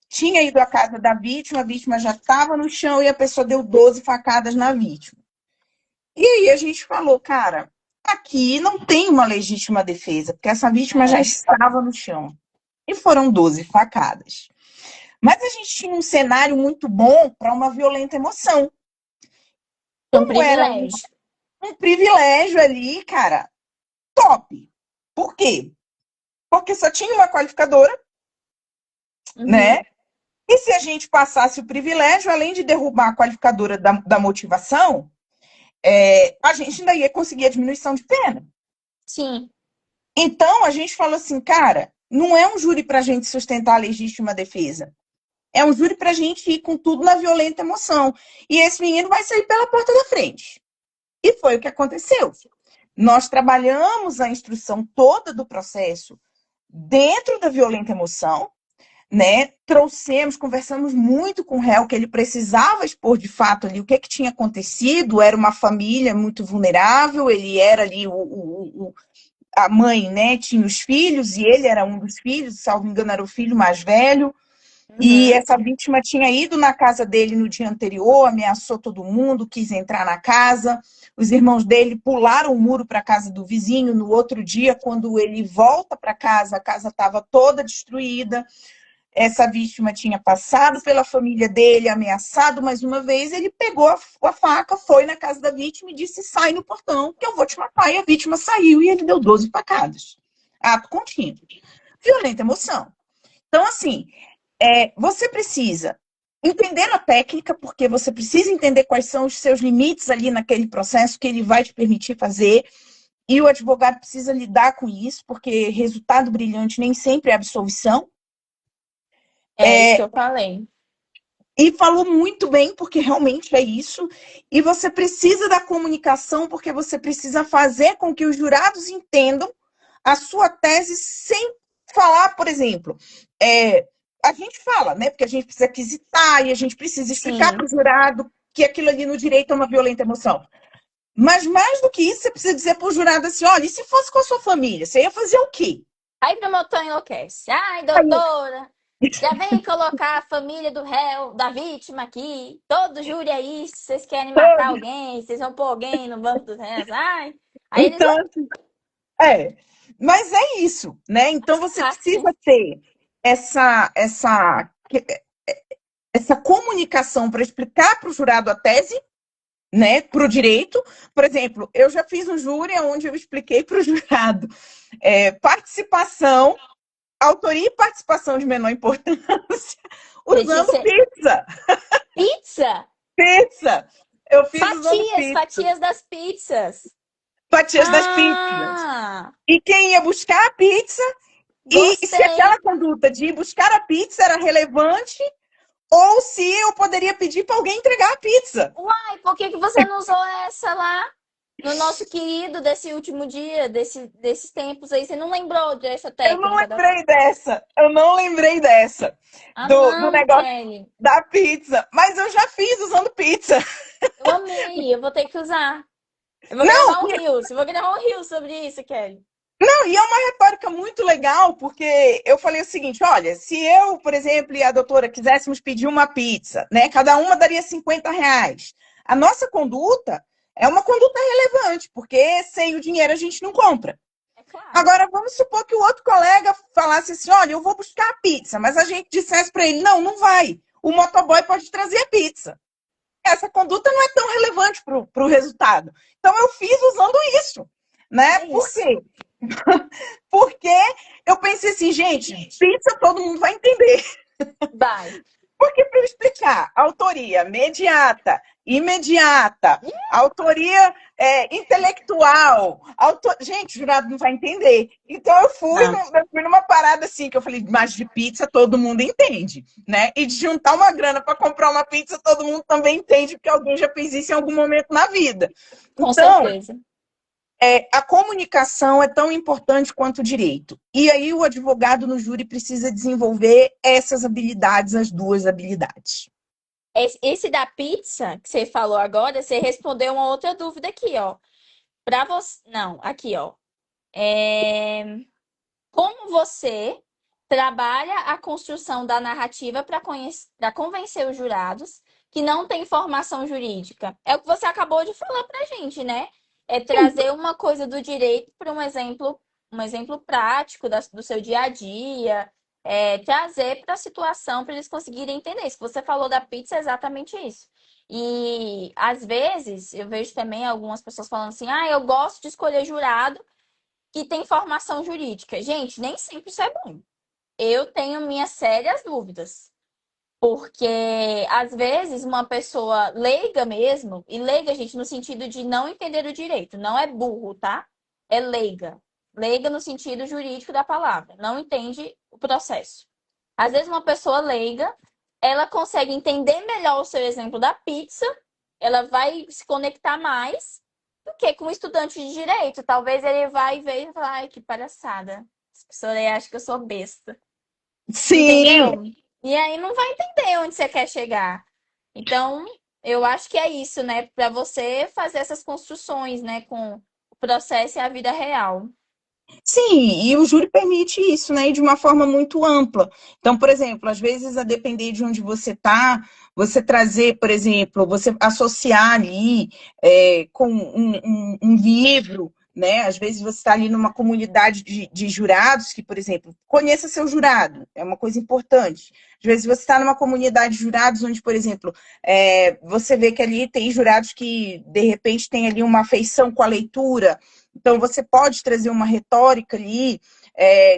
tinha ido à casa da vítima, a vítima já estava no chão e a pessoa deu 12 facadas na vítima. E aí a gente falou, cara, aqui não tem uma legítima defesa, porque essa vítima já É, estava no chão. E foram 12 facadas. Mas a gente tinha um cenário muito bom para uma violenta emoção. um Como era privilégio. um privilégio ali, cara, top. Por quê? Porque só tinha uma qualificadora, Uhum. né? E se a gente passasse o privilégio, além de derrubar a qualificadora da motivação, a gente ainda ia conseguir a diminuição de pena. Sim. Então, a gente falou assim, cara, não é um júri para a gente sustentar a legítima defesa. É um júri para a gente ir com tudo na violenta emoção. E esse menino vai sair pela porta da frente. E foi o que aconteceu. Nós trabalhamos a instrução toda do processo dentro da violenta emoção, né? Trouxemos, conversamos muito com o réu, que ele precisava expor de fato ali o que tinha acontecido. Era uma família muito vulnerável, ele era ali a mãe, né? Tinha os filhos e ele era um dos filhos, salvo engano, era o filho mais velho. E Uhum. essa vítima tinha ido na casa dele no dia anterior, ameaçou todo mundo, quis entrar na casa. Os irmãos dele pularam o muro para a casa do vizinho. No outro dia, quando ele volta para casa, a casa estava toda destruída. Essa vítima tinha passado pela família dele, ameaçado mais uma vez. Ele pegou a faca, foi na casa da vítima e disse: sai no portão, que eu vou te matar. E a vítima saiu e ele deu 12 facadas. Ato contínuo. Violenta emoção. Então, assim, você precisa entender a técnica, porque você precisa entender quais são os seus limites ali naquele processo que ele vai te permitir fazer, e o advogado precisa lidar com isso, porque resultado brilhante nem sempre é absolvição. É isso que eu falei. E falou muito bem, porque realmente é isso. E você precisa da comunicação, porque você precisa fazer com que os jurados entendam a sua tese sem falar, por exemplo. A gente fala, né? Porque a gente precisa quisitar e a gente precisa explicar para Sim. o jurado que aquilo ali no direito é uma violenta emoção. Mas mais do que isso, você precisa dizer para o jurado assim: olha, e se fosse com a sua família, você ia fazer o quê? Aí o promotor enlouquece. Ai, Aí, doutora, já vem colocar a família do réu, da vítima aqui. Todo júri é isso. Vocês querem matar alguém, vocês vão pôr alguém no banco dos réus. Ai. Aí eles então, é. Mas é isso, né? Então fazem você parte. precisa ter essa, essa, essa comunicação para explicar para o jurado a tese, né? Para o direito. Por exemplo, eu já fiz um júri onde eu expliquei para o jurado participação, autoria e participação de menor importância, Você tinha usando pizza. pizza? Pizza! Eu fiz usando Fatias, pizza. fatias das pizzas. Fatias das pizzas. Ah, E quem ia buscar a pizza, e se gostei. aquela conduta de ir buscar a pizza era relevante, ou se eu poderia pedir para alguém entregar a pizza. Uai, por que que você não usou essa lá no nosso querido desse último dia, desses tempos aí? Você não lembrou dessa Eu não técnica da... lembrei dessa. Eu não lembrei dessa. Ah, Do não, negócio Kelly. da pizza. Mas eu já fiz usando pizza. Eu amei, eu vou ter que usar. Eu vou Não, gravar um Reels, eu vou gravar um Reels sobre isso, Kelly. não, e é uma retórica muito legal, porque eu falei o seguinte: olha, se eu, por exemplo, e a doutora quiséssemos pedir uma pizza, né? Cada uma daria R$ 50. A nossa conduta é uma conduta relevante, porque sem o dinheiro a gente não compra. É claro. Agora, vamos supor que o outro colega falasse assim: olha, eu vou buscar a pizza, mas a gente dissesse para ele: não, não vai. O motoboy pode trazer a pizza. Essa conduta não é tão relevante para o resultado. Então, eu fiz usando isso, né? É Por isso. quê? Porque eu pensei assim, gente, pizza todo mundo vai entender. Vai. Porque para eu explicar autoria imediata, autoria intelectual, gente, o jurado não vai entender. Então Não. eu fui numa parada assim, que eu falei, mas de pizza todo mundo entende, né? E de juntar uma grana para comprar uma pizza todo mundo também entende, porque alguém já fez isso em algum momento na vida. Com Então, certeza. a comunicação é tão importante quanto o direito. E aí o advogado no júri precisa desenvolver essas habilidades, as duas habilidades. Esse da pizza que você falou agora, você respondeu uma outra dúvida aqui, ó. Para você. Não, aqui, ó. É... Como você trabalha a construção da narrativa para convencer os jurados que não têm formação jurídica? É o que você acabou de falar para a gente, né? É trazer uma coisa do direito para um exemplo prático do seu dia a dia, trazer para a situação para eles conseguirem entender. Isso que você falou da pizza é exatamente isso. E às vezes eu vejo também algumas pessoas falando assim: ah, eu gosto de escolher jurado que tem formação jurídica. Gente, nem sempre isso é bom. Eu tenho minhas sérias dúvidas. Porque, às vezes, uma pessoa leiga mesmo, e leiga, gente, no sentido de não entender o direito, não é burro, tá? É leiga. Leiga no sentido jurídico da palavra, não entende o processo. Às vezes, uma pessoa leiga, ela consegue entender melhor o seu exemplo da pizza, ela vai se conectar mais do que com um estudante de direito. Talvez ele vai ver e falar, ai, que palhaçada. Essa pessoa aí acha que eu sou besta. Sim, Entendeu? E aí não vai entender onde você quer chegar. Então, eu acho que é isso, né? Para você fazer essas construções, né, com o processo e a vida real. sim, e o júri permite isso, né? E de uma forma muito ampla. Então, por exemplo, às vezes, a depender de onde você está, você trazer, por exemplo, você associar ali com um livro, né? Às vezes você está ali numa comunidade de jurados que, por exemplo, conheça seu jurado, é uma coisa importante. Às vezes você está numa comunidade de jurados onde, por exemplo, você vê que ali tem jurados que, de repente, tem ali uma afeição com a leitura. Então, você pode trazer uma retórica ali,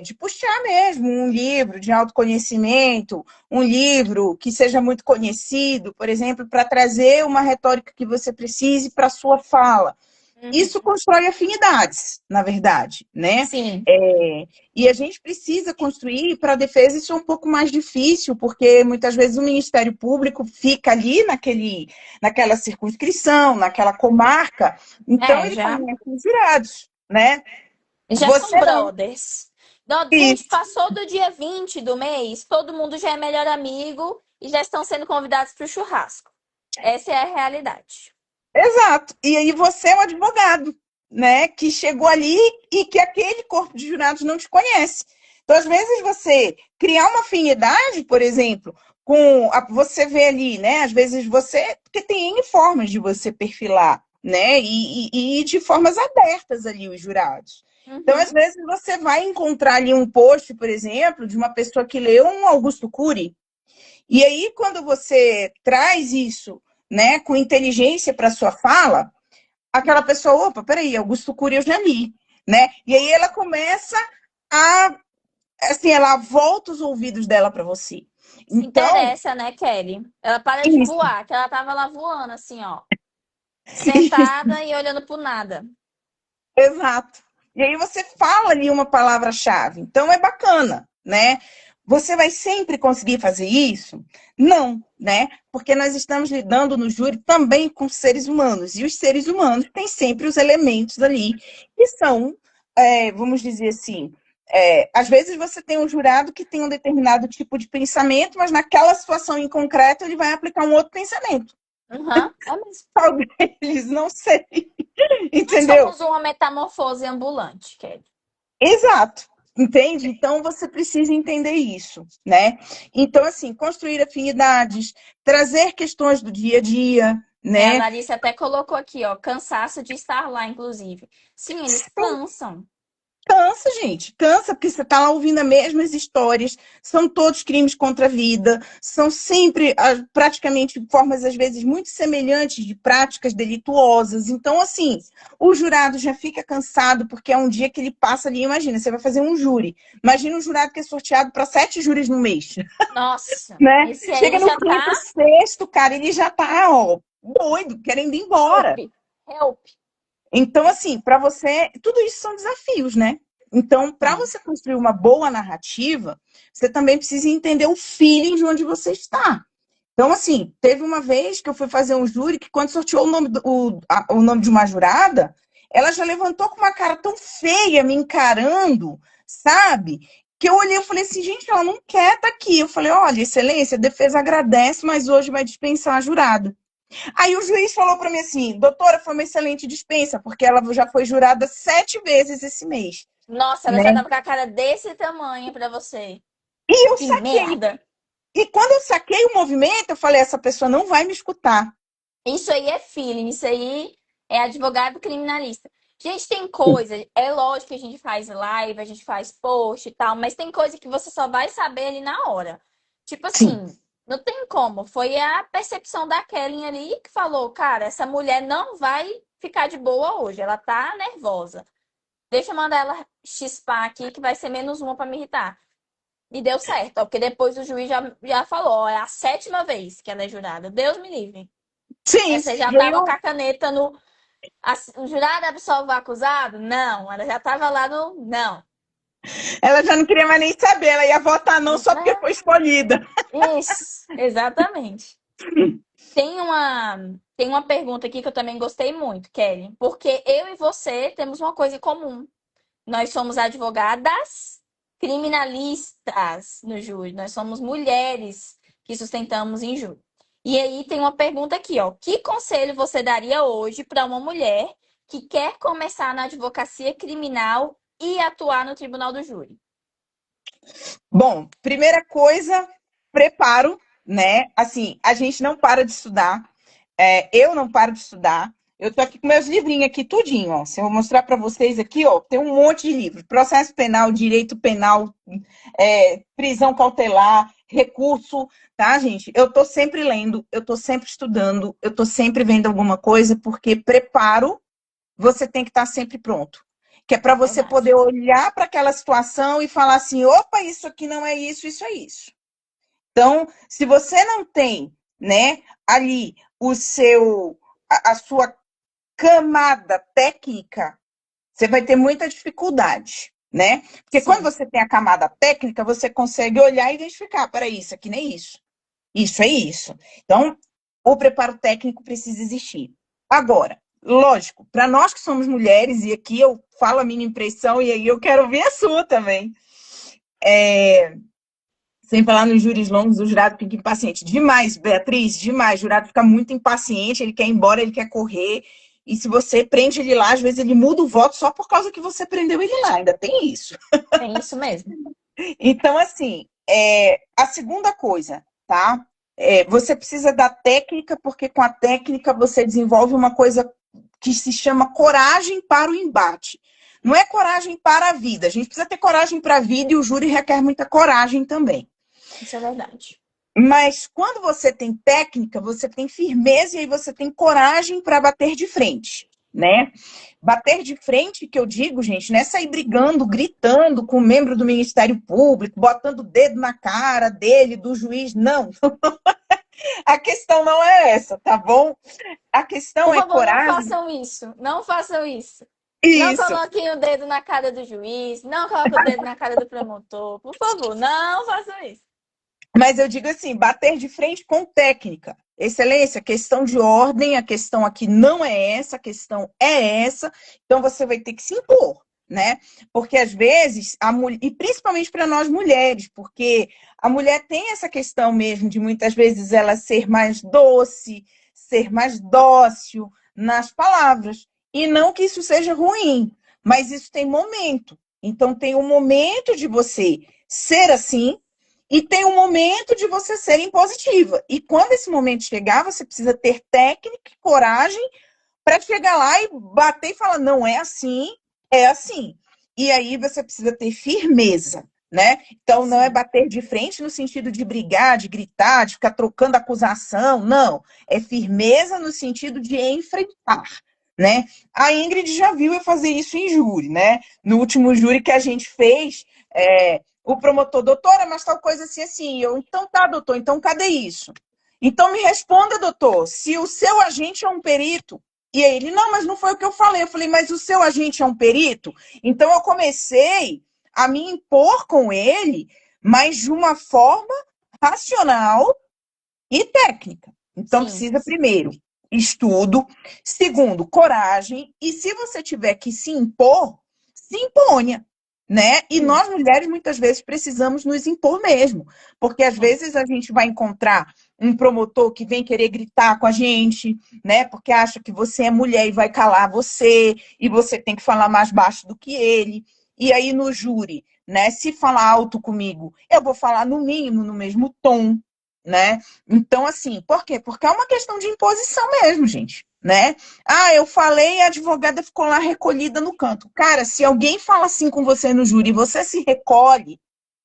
de puxar mesmo um livro de autoconhecimento, um livro que seja muito conhecido, por exemplo, para trazer uma retórica que você precise para a sua fala. isso constrói afinidades, na verdade, né? Sim. E a gente precisa construir, para a defesa isso é um pouco mais difícil, porque muitas vezes o Ministério Público fica ali naquela circunscrição, naquela comarca, então ele Já. conhece os jurados, né? Já são Você não. brothers. Gente, Isso, passou do dia 20 do mês, todo mundo já é melhor amigo e já estão sendo convidados para o churrasco. Essa é a realidade. exato. E aí você é um advogado, né? Que chegou ali e que aquele corpo de jurados não te conhece. Então, às vezes, você criar uma afinidade, por exemplo, você vê ali, né? Às vezes você. Porque tem N formas de você perfilar, né? E de formas abertas ali os jurados. Então, às Uhum. vezes, você vai encontrar ali um post, por exemplo, de uma pessoa que leu um Augusto Cury. E aí, quando você traz isso, né, com inteligência para sua fala, aquela pessoa, opa, peraí, Augusto Cury eu já li, né? E aí ela começa a, assim, ela volta os ouvidos dela para você. Se Então, interessa, né, Kelly? Ela para de isso, voar, que ela tava lá voando, assim, ó, isso, sentada e olhando pro nada. exato. E aí você fala ali uma palavra-chave. Então é bacana, né? Você vai sempre conseguir fazer isso? Não, né? Porque nós estamos lidando no júri também com seres humanos. E os seres humanos têm sempre os elementos ali que são, vamos dizer assim, às vezes você tem um jurado que tem um determinado tipo de pensamento, mas naquela situação em concreto ele vai aplicar um outro pensamento. Uhum, é mesmo. Qual deles? Não sei. Nós Entendeu? somos uma metamorfose ambulante, Kelly. Exato. Entende? Então você precisa entender isso, né? Então, assim, construir afinidades, trazer questões do dia a dia, É, a né? Larissa até colocou aqui, ó, cansaço de estar lá, inclusive. Sim, eles cansam. Cansa, gente, cansa, porque você está lá ouvindo as mesmas histórias, são todos crimes contra a vida, são sempre praticamente formas, às vezes, muito semelhantes de práticas delituosas. Então, assim, o jurado já fica cansado, porque é um dia que ele passa ali, imagina, você vai fazer um júri. Imagina um jurado que é sorteado para 7 júris no mês, Nossa, né? esse Chega aí no já quinto, tá sexto, cara, ele já tá, ó, doido, querendo ir embora. help, help. Então, assim, para você, tudo isso são desafios, né? Então, para Sim. você construir uma boa narrativa, você também precisa entender o feeling de onde você está. Então, assim, teve uma vez que eu fui fazer um júri que, quando sorteou o nome de uma jurada, ela já levantou com uma cara tão feia, me encarando, sabe? Que eu olhei e falei assim, gente, ela não quer estar aqui. Eu falei, olha, excelência, a defesa agradece, mas hoje vai dispensar a jurada. Aí o juiz falou para mim assim, doutora, foi uma excelente dispensa, porque ela já foi jurada 7 vezes esse mês, Nossa, ela já né? tava com a cara desse tamanho pra você. E eu Que saquei. merda. E quando eu saquei o movimento, eu falei, essa pessoa não vai me escutar. Isso aí é feeling, isso aí é advogado criminalista. Gente, tem coisa, é lógico que a gente faz live, a gente faz post e tal, mas tem coisa que você só vai saber ali na hora. Tipo Sim, assim, não tem como. Foi a percepção da Kellen ali que falou, cara, essa mulher não vai ficar de boa hoje, ela tá nervosa. Deixa eu mandar ela chispar aqui, que vai ser menos uma pra me irritar. E deu certo, ó, porque depois o juiz já falou, ó, é a 7ª vez que ela é jurada. Deus me livre. sim. Você já E aí tava com a caneta no. O jurado absolve o acusado? Não, ela já tava lá no. Não. ela já não queria mais nem saber, ela ia votar não só porque foi escolhida. Isso, exatamente. Tem uma pergunta aqui que eu também gostei muito, Kelly. Porque eu e você temos uma coisa em comum. Nós somos advogadas criminalistas no júri. Nós somos mulheres que sustentamos em júri. E aí tem uma pergunta aqui, ó. Que conselho você daria hoje para uma mulher que quer começar na advocacia criminal e atuar no tribunal do júri? Bom, primeira coisa, preparo, né? Assim, a gente não para de estudar. Eu não paro de estudar. Eu tô aqui com meus livrinhos aqui, tudinho, ó. Se eu mostrar para vocês aqui, ó, tem um monte de livros. Processo penal, direito penal, prisão cautelar, recurso, tá, gente? Eu tô sempre lendo, eu tô sempre estudando, eu tô sempre vendo alguma coisa, porque preparo, você tem que estar sempre pronto. Que é para você Verdade. poder olhar para aquela situação e falar assim, opa, isso aqui não é isso, isso é isso. Então, se você não tem, né, ali a sua camada técnica, você vai ter muita dificuldade, né? Porque quando Sim, você tem a camada técnica, você consegue olhar e identificar, peraí, isso aqui não é isso. Isso é isso. Então, o preparo técnico precisa existir. Agora, lógico, para nós que somos mulheres, e aqui eu falo a minha impressão, e aí eu quero ver a sua também. Sem falar nos júris longos, o jurado fica impaciente. Demais, Beatriz, demais. O jurado fica muito impaciente, ele quer ir embora, ele quer correr. E se você prende ele lá, às vezes ele muda o voto só por causa que você prendeu ele lá. Ainda tem isso. tem isso mesmo. Então, assim, a segunda coisa, tá? Você precisa da técnica, porque com a técnica você desenvolve uma coisa que se chama coragem para o embate. Não é coragem para a vida. A gente precisa ter coragem para a vida e o júri requer muita coragem também. Isso é verdade. Mas quando você tem técnica, você tem firmeza e aí você tem coragem para bater de frente, né? Bater de frente, que eu digo, gente, não é sair brigando, gritando com o membro do Ministério Público, botando o dedo na cara dele, do juiz, não. A questão não é essa, tá bom? A questão Por é favor, não coragem. façam isso. Não façam isso. Não Isso. coloquem o dedo na cara do juiz. Não coloquem o dedo na cara do promotor. Por favor, não façam isso. Mas eu digo assim, bater de frente com técnica. Excelência, questão de ordem, a questão aqui não é essa, a questão é essa, então você vai ter que se impor, né? Porque às vezes, e principalmente para nós mulheres, porque a mulher tem essa questão mesmo de muitas vezes ela ser mais doce, ser mais dócil nas palavras. E não que isso seja ruim, mas isso tem momento. Então tem um momento de você ser assim, e tem um momento de você ser impositiva. E quando esse momento chegar, você precisa ter técnica e coragem para chegar lá e bater e falar: não é assim, é assim. E aí você precisa ter firmeza, né? Então não é Sim, bater de frente no sentido de brigar, de gritar, de ficar trocando acusação, não. É firmeza no sentido de enfrentar. Né? A Ingrid já viu eu fazer isso em júri, né? No último júri que a gente fez, o promotor, doutora, mas tal coisa assim, assim. Eu, então tá, doutor, então cadê isso? Então me responda, doutor, se o seu agente é um perito. E aí ele, não, mas não foi o que eu falei. Eu falei, mas o seu agente é um perito? Então eu comecei a me impor com ele, mas de uma forma racional e técnica. Então sim, precisa, primeiro, estudo, segundo, coragem, e se você tiver que se imponha, né? E sim. nós mulheres muitas vezes precisamos nos impor mesmo, porque às É. vezes a gente vai encontrar um promotor que vem querer gritar com a gente, né? Porque acha que você é mulher e vai calar você, e você tem que falar mais baixo do que ele. E aí no júri, né? Se falar alto comigo, eu vou falar no mínimo no mesmo tom, né? Então, assim, por quê? Porque é uma questão de imposição mesmo, gente, né? Ah, eu falei e a advogada ficou lá recolhida no canto. Cara, se alguém fala assim com você no júri e você se recolhe,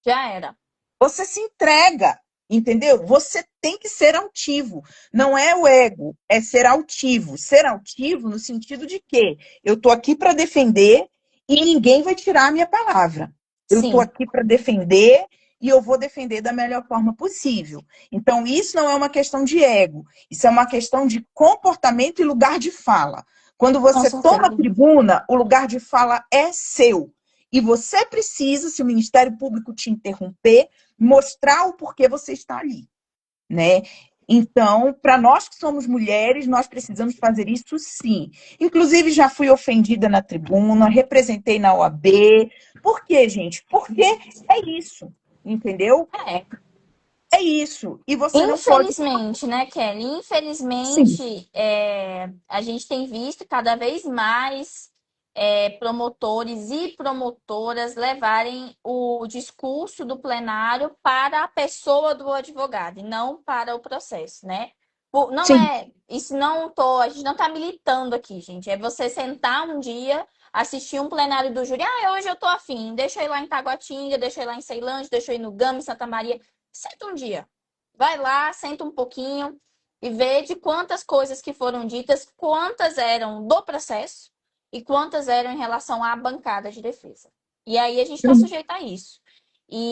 Já era. você se entrega, entendeu? Você tem que ser altivo. Não é o ego, é ser altivo. Ser altivo no sentido de que eu tô aqui para defender e ninguém vai tirar a minha palavra. Eu tô Sim, aqui para defender e eu vou defender da melhor forma possível. Então, isso não é uma questão de ego, isso é uma questão de comportamento e lugar de fala. Quando com você toma a certeza. tribuna, o lugar de fala é seu. E você precisa, se o Ministério Público te interromper, mostrar o porquê você está ali, né? Então, para nós que somos mulheres, nós precisamos fazer isso sim. Inclusive, já fui ofendida na tribuna, representei na OAB. Por quê, gente? Porque é isso, entendeu? É. É isso. E você não pode. Infelizmente, né, Kelly? Sim, Infelizmente, a gente tem visto cada vez mais promotores e promotoras levarem o discurso do plenário para a pessoa do advogado e não para o processo, né? Não sim, é, isso a gente não está militando aqui, gente. É você sentar um dia, assistir um plenário do júri. Ah, hoje eu tô afim, deixa eu ir lá em Taguatinga, deixa eu ir lá em Ceilândia, deixa eu ir no Gama, em Santa Maria. Senta um dia. Vai lá, senta um pouquinho e vê de quantas coisas que foram ditas, quantas eram do processo e quantas eram em relação à bancada de defesa. E aí a gente está sim, sujeito a isso.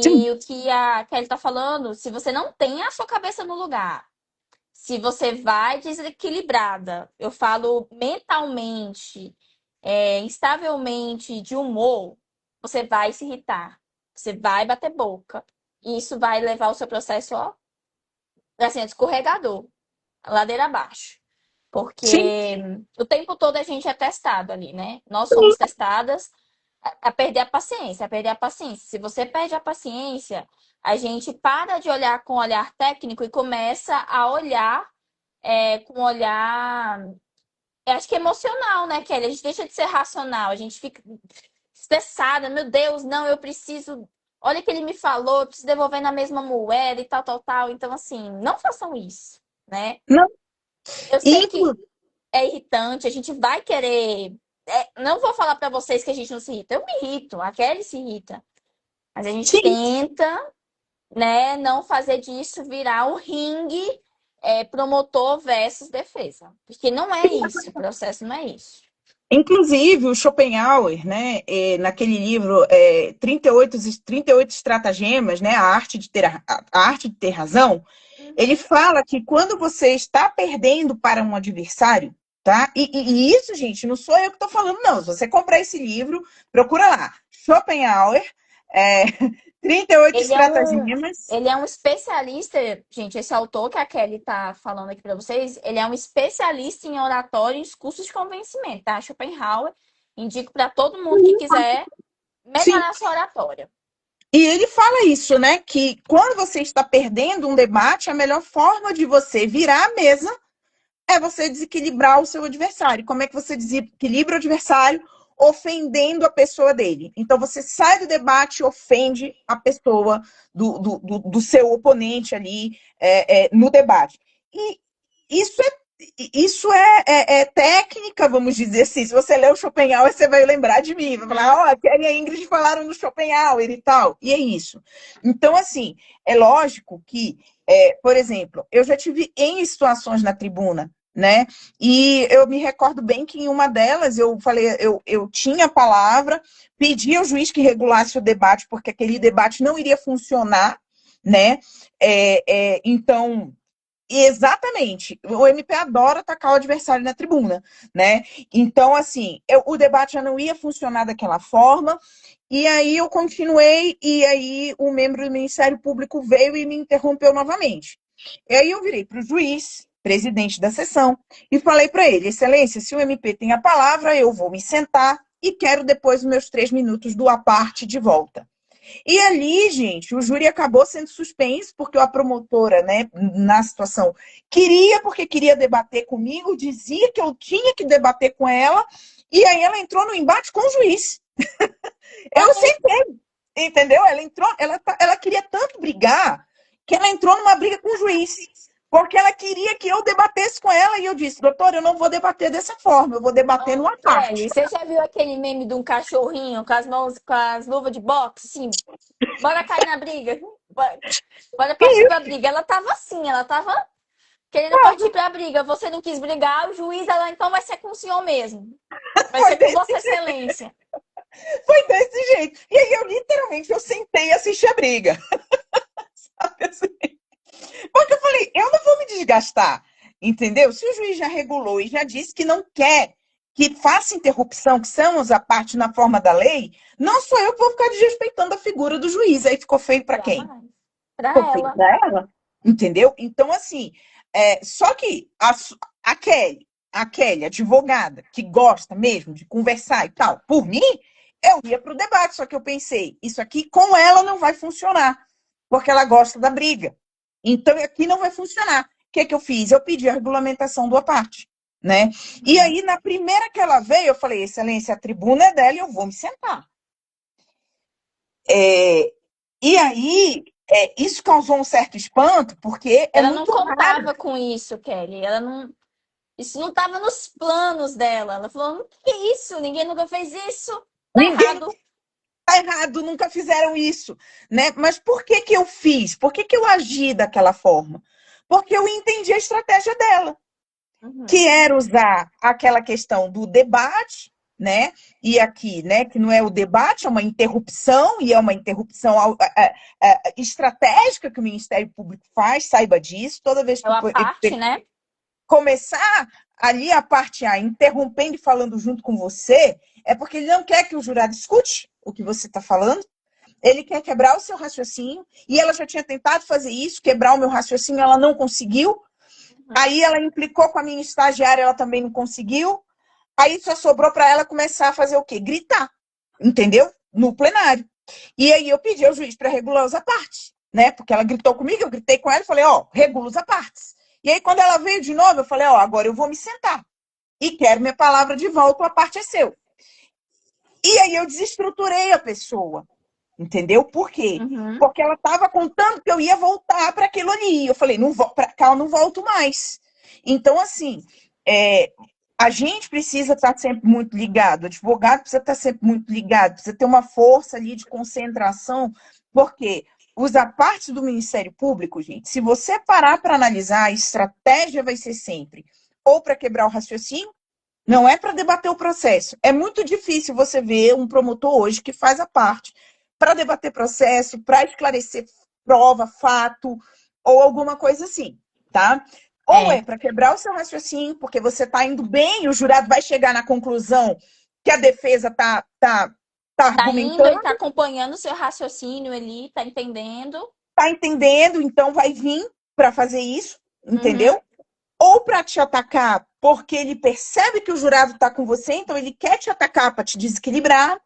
sim. E o que a Kelly está falando, se você não tem a sua cabeça no lugar, Se você vai desequilibrada, eu falo mentalmente, instavelmente, de humor, você vai se irritar, você vai bater boca. E isso vai levar o seu processo, ó, assim, escorregador, ladeira abaixo. Sim, Porque o tempo todo a gente é testado ali, né? Nós somos testadas a perder a paciência, a perder a paciência. Se você perde a paciência, a gente para de olhar com olhar técnico e começa a olhar com olhar, acho que emocional, né, Kelly? A gente deixa de ser racional, a gente fica estressada, meu Deus, não, eu preciso. Olha o que ele me falou, eu preciso devolver na mesma moeda e tal, tal, tal. Então, assim, não façam isso, né? não. Eu E, sei que é irritante, a gente vai querer. Não vou falar pra vocês que a gente não se irrita. Eu me irrito, a Kelly se irrita. Mas a gente sim, tenta, né, não fazer disso virar um ringue promotor versus defesa. Porque não é isso, o processo não é isso. inclusive o Schopenhauer, né, naquele livro 38 estratagemas, né, a arte de ter razão, ele Uhum. fala que quando você está perdendo para um adversário, tá? E isso, gente, não sou eu que estou falando, não. Se você comprar esse livro, procura lá. Schopenhauer, é, 38 Ele é um, estratagemas. ele é um especialista, gente, esse autor que a Kelly tá falando aqui para vocês, ele é um especialista em oratório e discursos de convencimento, tá? Schopenhauer, indico para todo mundo que quiser Sim. melhorar sua oratória. E ele fala isso, né? Que quando você está perdendo um debate, a melhor forma de você virar a mesa é você desequilibrar o seu adversário. Como é que você desequilibra o adversário? Ofendendo a pessoa dele. Então você sai do debate e ofende a pessoa do seu oponente ali no debate. E isso é técnica, vamos dizer assim. Se você ler o Schopenhauer, você vai lembrar de mim. Vai falar, ó, a Kelly e a Ingrid falaram no Schopenhauer e tal. E é isso. Então, assim, é lógico que, por exemplo, eu já tive em situações na tribuna, né? E eu me recordo bem que em uma delas eu falei, eu tinha a palavra, pedi ao juiz que regulasse o debate, porque aquele debate não iria funcionar, né? Então, exatamente. O MP adora atacar o adversário na tribuna, né? Então, assim, o debate já não ia funcionar daquela forma, e aí eu continuei, e aí o membro do Ministério Público veio e me interrompeu novamente. E aí eu virei para o juiz, presidente da sessão, e falei para ele, excelência, se o MP tem a palavra, eu vou me sentar e quero depois os meus 3 minutos do à parte de volta. E ali, gente, o júri acabou sendo suspenso, porque a promotora, né, na situação, queria, porque queria debater comigo, dizia que eu tinha que debater com ela, e aí ela entrou no embate com o juiz. Eu sentei, entendeu? Ela entrou, ela queria tanto brigar, que ela entrou numa briga com o juiz. Porque ela queria que eu debatesse com ela, e eu disse, doutora, eu não vou debater dessa forma, eu vou debater Ô, numa parte. Kelly, você já viu aquele meme de um cachorrinho com as mãos, com as luvas de boxe, assim, bora cair na briga? Bora partir pra briga. Ela tava assim, ela tava querendo partir pra briga. Você não quis brigar, o juiz, ela então vai ser com o senhor mesmo. Vai Foi ser com desse Vossa jeito. Excelência. Foi desse jeito. E aí eu literalmente eu sentei e assisti a briga. Porque eu falei, eu não vou me desgastar, entendeu? Se o juiz já regulou e já disse que não quer que faça interrupção, que são a parte na forma da lei, não sou eu que vou ficar desrespeitando a figura do juiz. Aí ficou feio para quem? Jamais. Pra Ficou feio ela. para ela, entendeu? Então, assim, só que a Kelly, advogada, que gosta mesmo de conversar e tal, por mim, eu ia para o debate, só que eu pensei, isso aqui com ela não vai funcionar, porque ela gosta da briga. Então, aqui não vai funcionar. O que que eu fiz? Eu pedi a regulamentação do à parte, né? E Uhum. aí, na primeira que ela veio, eu falei, excelência, a tribuna é dela e eu vou me sentar. É, e aí, isso causou um certo espanto, porque é Ela não muito raro. contava com isso, Kelly. Ela não. Isso não estava nos planos dela. Ela falou: que isso? Ninguém nunca fez isso. Tá Ninguém errado. está errado, nunca fizeram isso, né? Mas por que que eu fiz? Por que que eu agi daquela forma? Porque eu entendi a estratégia dela, Uhum. que era usar aquela questão do debate né? E aqui, né, que não é o debate, é uma interrupção, e é uma interrupção estratégica que o Ministério Público faz, saiba disso, toda vez É que a parte, né? começar ali a parte A, interrompendo e falando junto com você, é porque ele não quer que o jurado escute o que você está falando, ele quer quebrar o seu raciocínio, e ela já tinha tentado fazer isso, quebrar o meu raciocínio, ela não conseguiu, aí ela implicou com a minha estagiária, ela também não conseguiu, aí só sobrou para ela começar a fazer o quê? Gritar, entendeu? No plenário. E aí eu pedi ao juiz para regular os apartes, né? Porque ela gritou comigo, eu gritei com ela e falei, ó, regula os apartes. E aí quando ela veio de novo, eu falei, ó, agora eu vou me sentar. E quero minha palavra de volta, a parte é seu. E aí eu desestruturei a pessoa, entendeu? Por quê? Uhum. Porque ela estava contando que eu ia voltar para aquilo ali. Eu falei, não para cá eu não volto mais. Então, assim, a gente precisa estar sempre muito ligado, o advogado precisa estar sempre muito ligado, precisa ter uma força ali de concentração, porque os apartes do Ministério Público, gente, se você parar para analisar, a estratégia vai ser sempre ou para quebrar o raciocínio, não é para debater o processo. É muito difícil você ver um promotor hoje que faz a parte para debater processo, para esclarecer prova, fato ou alguma coisa assim, tá? Ou É. é para quebrar o seu raciocínio, porque você está indo bem, e o jurado vai chegar na conclusão que a defesa tá Tá indo, ele argumentando, tá acompanhando o seu raciocínio ali, tá entendendo. tá entendendo, então vai vir para fazer isso, Uhum. entendeu? Ou para te atacar porque ele percebe que o jurado está com você, então ele quer te atacar para te desequilibrar,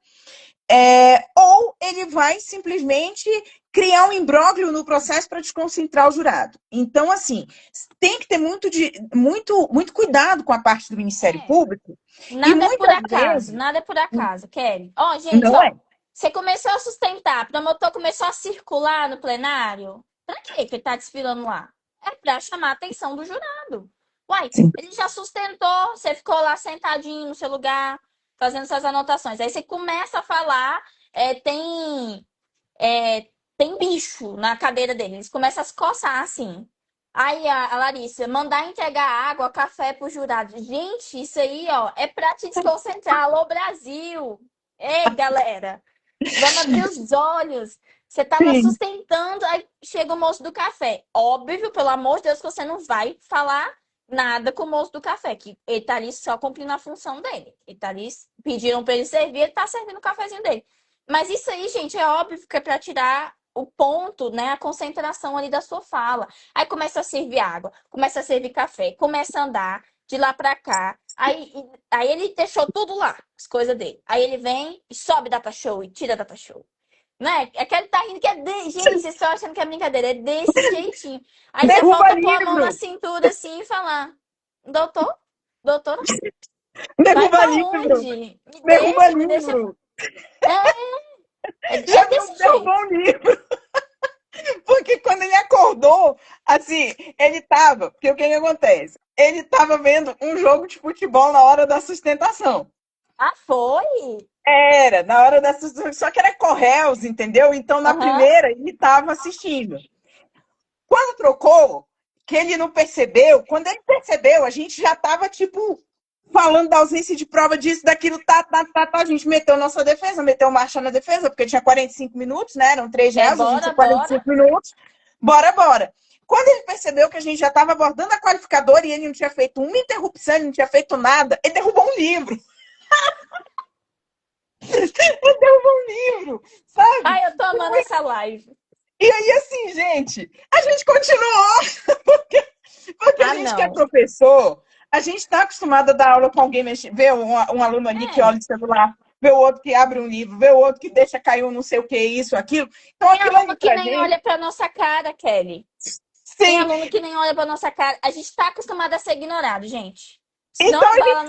ou ele vai simplesmente criar um imbróglio no processo para desconcentrar o jurado. Então, assim, tem que ter muito cuidado com a parte do Ministério É. Público, e Nada é por muitas acaso, vezes nada é por acaso, Kelly. Ó, gente, não ó, é. você começou a sustentar, o promotor começou a circular no plenário. Pra que ele tá desfilando lá? É pra chamar a atenção do jurado. Uai, Sim. ele já sustentou, você ficou lá sentadinho no seu lugar, fazendo suas anotações. Aí você começa a falar, tem tem bicho na cadeira dele. Eles começam a se coçar assim. Aí a Larissa, mandar entregar água, café pro jurado. Gente, isso aí, ó, é pra te desconcentrar. Alô, Brasil! Ei, galera, vamos abrir os olhos. Você tá lá Sim. sustentando, aí chega o moço do café. Óbvio, pelo amor de Deus, que você não vai falar nada com o moço do café, que ele tá ali só cumprindo a função dele. Ele tá ali, pediram pra ele servir, ele tá servindo o cafezinho dele. Mas isso aí, gente, é óbvio que é pra tirar o ponto, né, a concentração ali da sua fala. Aí começa a servir água, começa a servir café, começa a andar de lá pra cá. Aí ele deixou tudo lá, as coisas dele. Aí ele vem e sobe data show e tira data show. Né? É que ele tá rindo que é de... Gente, vocês estão achando que é brincadeira, é desse jeitinho. Aí você Derruba falta pôr a mão na livro! cintura assim e falar: Doutor, doutora, vai Derruba pra livro! onde? Derruba Me deixa. livro! É Já desse derrubou jeito. um livro! Porque quando ele acordou, assim, ele tava. Porque o que acontece? Ele tava vendo um jogo de futebol na hora da sustentação. Ah, foi? Era, na hora da sustentação. Só que era Correios, entendeu? Então, na Aham. primeira, ele tava assistindo. Quando trocou, que ele não percebeu, quando ele percebeu, a gente já tava, tipo, falando da ausência de prova disso, daquilo, a gente meteu nossa defesa, meteu marcha na defesa, porque tinha 45 minutos, né? Eram três É, réus, a gente bora, tinha quarenta e bora. cinco minutos. Bora, bora. Quando ele percebeu que a gente já estava abordando a qualificadora e ele não tinha feito uma interrupção, ele não tinha feito nada, ele derrubou um livro. Ele derrubou um livro, sabe? Ai, eu tô amando essa live. E aí, assim, gente, a gente continuou, porque a Ah, gente que é não. professor, a gente está acostumado a dar aula com alguém, ver um aluno ali que É. olha o celular, ver o outro que abre um livro, ver o outro que deixa cair um não sei o que, isso, aquilo. Então, Tem aquilo aluno ali que pra nem gente, olha pra nossa cara, Kelly. Tem sim. aluno que nem olha pra nossa cara. A gente tá acostumado a ser ignorado, gente. Isso não Então, abala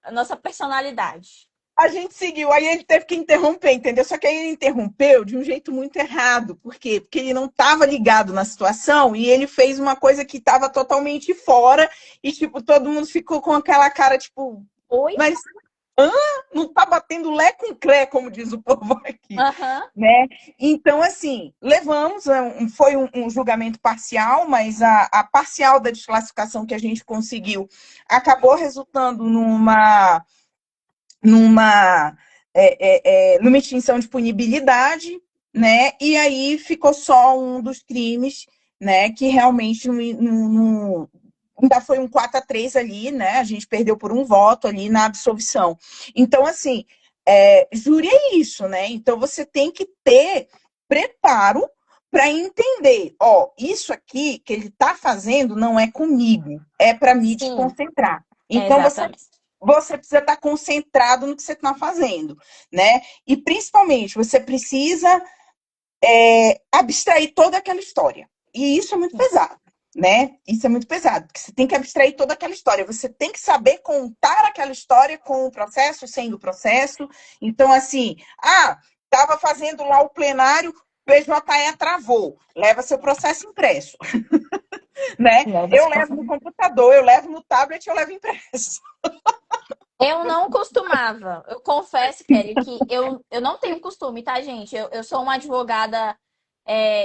a nossa personalidade. a gente seguiu, aí ele teve que interromper, entendeu? Só que aí ele interrompeu de um jeito muito errado. Por quê? Porque ele não estava ligado na situação e ele fez uma coisa que estava totalmente fora e, tipo, todo mundo ficou com aquela cara, tipo, Oi? mas não tá batendo lé com clé, como diz o povo aqui, Aham. né? Então, assim, levamos, foi um julgamento parcial, mas a parcial da desclassificação que a gente conseguiu acabou resultando numa, numa extinção de punibilidade, né? E aí ficou só um dos crimes, né? Que realmente ainda foi um 4-3 ali, né? A gente perdeu por um voto ali na absolvição. Então, assim, júri é isso, né? Então você tem que ter preparo para entender, ó, isso aqui que ele está fazendo não é comigo, é para me Sim, desconcentrar. Então exatamente. você precisa estar concentrado no que você está fazendo, né? E principalmente você precisa abstrair toda aquela história. E isso é muito pesado, né? Isso é muito pesado, porque você tem que abstrair toda aquela história. Você tem que saber contar aquela história com o processo, sem o processo. Então, assim, estava fazendo lá o plenário, o PJE travou. Leva seu processo impresso, né? Eu levo no computador, eu levo no tablet, eu levo impresso. Eu não costumava. Eu confesso, Kelly, que eu não tenho costume, tá, gente? Eu sou uma advogada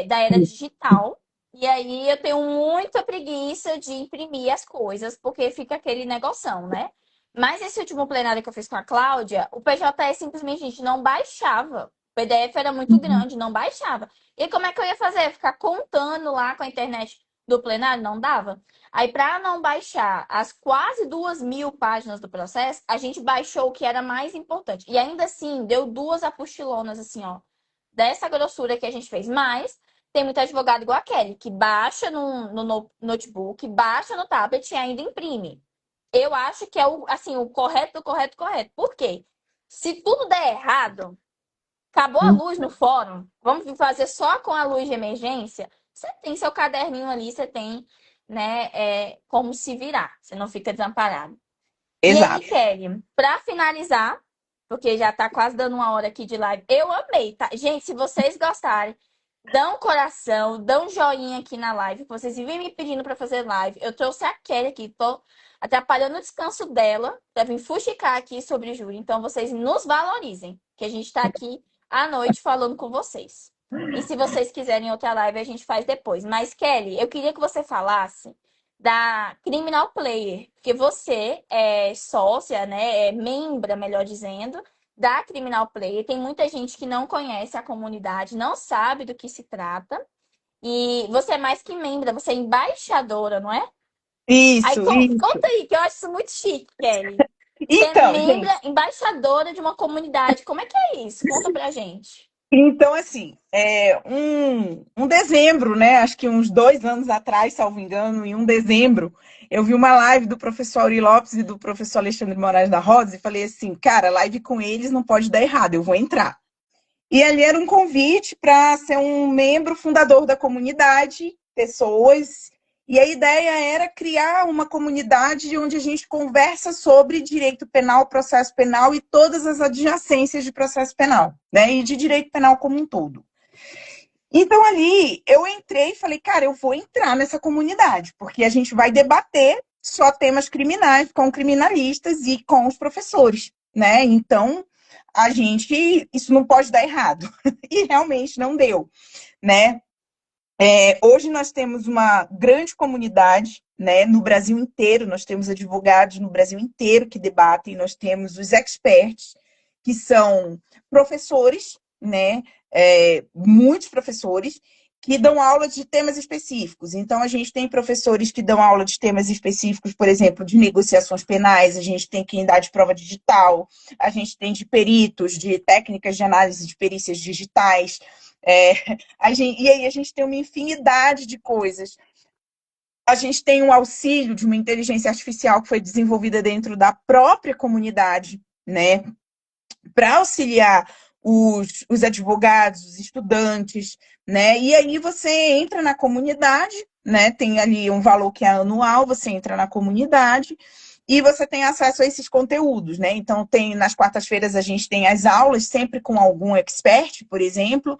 da era digital. E aí eu tenho muita preguiça de imprimir as coisas, porque fica aquele negoção, né? Mas esse último plenário que eu fiz com a Cláudia, o PJE simplesmente, gente, não baixava. O PDF era muito grande, não baixava. E como é que eu ia fazer? Ficar contando lá com a internet do plenário? Não dava. Aí, para não baixar as quase 2.000 páginas do processo, a gente baixou o que era mais importante. E ainda assim, deu 2 apostilonas, assim, ó, dessa grossura que a gente fez. Mas tem muito advogado igual a Kelly, que baixa no notebook, baixa no tablet e ainda imprime. Eu acho que é o correto, correto, correto. Por quê? Se tudo der errado, acabou a luz no fórum, vamos fazer só com a luz de emergência. Você tem seu caderninho ali, você tem, né, como se virar, você não fica desamparado. E aí, Exato. Kelly, para finalizar, porque já tá quase dando uma hora aqui de live, eu amei, tá? Gente, se vocês gostarem, dão um coração, dão um joinha aqui na live, que vocês vivem me pedindo para fazer live. Eu trouxe a Kelly aqui, tô atrapalhando o descanso dela, para vir fuxicar aqui sobre júri. Então, vocês nos valorizem, que a gente tá aqui à noite falando com vocês. E se vocês quiserem outra live, a gente faz depois. Mas, Kelly, eu queria que você falasse da Criminal Player, porque você é sócia, né, é membra, melhor dizendo, da Criminal Player. Tem muita gente que não conhece a comunidade, não sabe do que se trata. E você é mais que membra, você é embaixadora, não é? Aí Isso, isso. conta aí, que eu acho isso muito chique, Kelly. Você é Então, gente, membra, embaixadora de uma comunidade. Como é que é isso? Conta pra gente. então, assim, um dezembro, né? Acho que uns 2 anos atrás, salvo engano, em um dezembro, eu vi uma live do professor Auri Lopes e do professor Alexandre Moraes da Rosa e falei assim, cara, live com eles não pode dar errado, eu vou entrar. E ali era um convite para ser um membro fundador da comunidade, pessoas. E a ideia era criar uma comunidade onde a gente conversa sobre direito penal, processo penal e todas as adjacências de processo penal, né? E de direito penal como um todo. Então ali eu entrei e falei, cara, eu vou entrar nessa comunidade, porque a gente vai debater só temas criminais com criminalistas e com os professores, né? Então isso não pode dar errado. E realmente não deu, né? Hoje nós temos uma grande comunidade, né, no Brasil inteiro, nós temos advogados no Brasil inteiro que debatem, nós temos os experts, que são professores, né, muitos professores, que dão aula de temas específicos. Então, a gente tem professores que dão aula de temas específicos, por exemplo, de negociações penais, a gente tem quem dá de prova digital, a gente tem de peritos, de técnicas de análise de perícias digitais, e aí a gente tem uma infinidade de coisas. A gente tem um auxílio de uma inteligência artificial que foi desenvolvida dentro da própria comunidade, né, para auxiliar os advogados, os estudantes, né? E aí você entra na comunidade, né? Tem ali um valor que é anual, você entra na comunidade e você tem acesso a esses conteúdos, né? Então, nas quartas-feiras a gente tem as aulas, sempre com algum expert, por exemplo.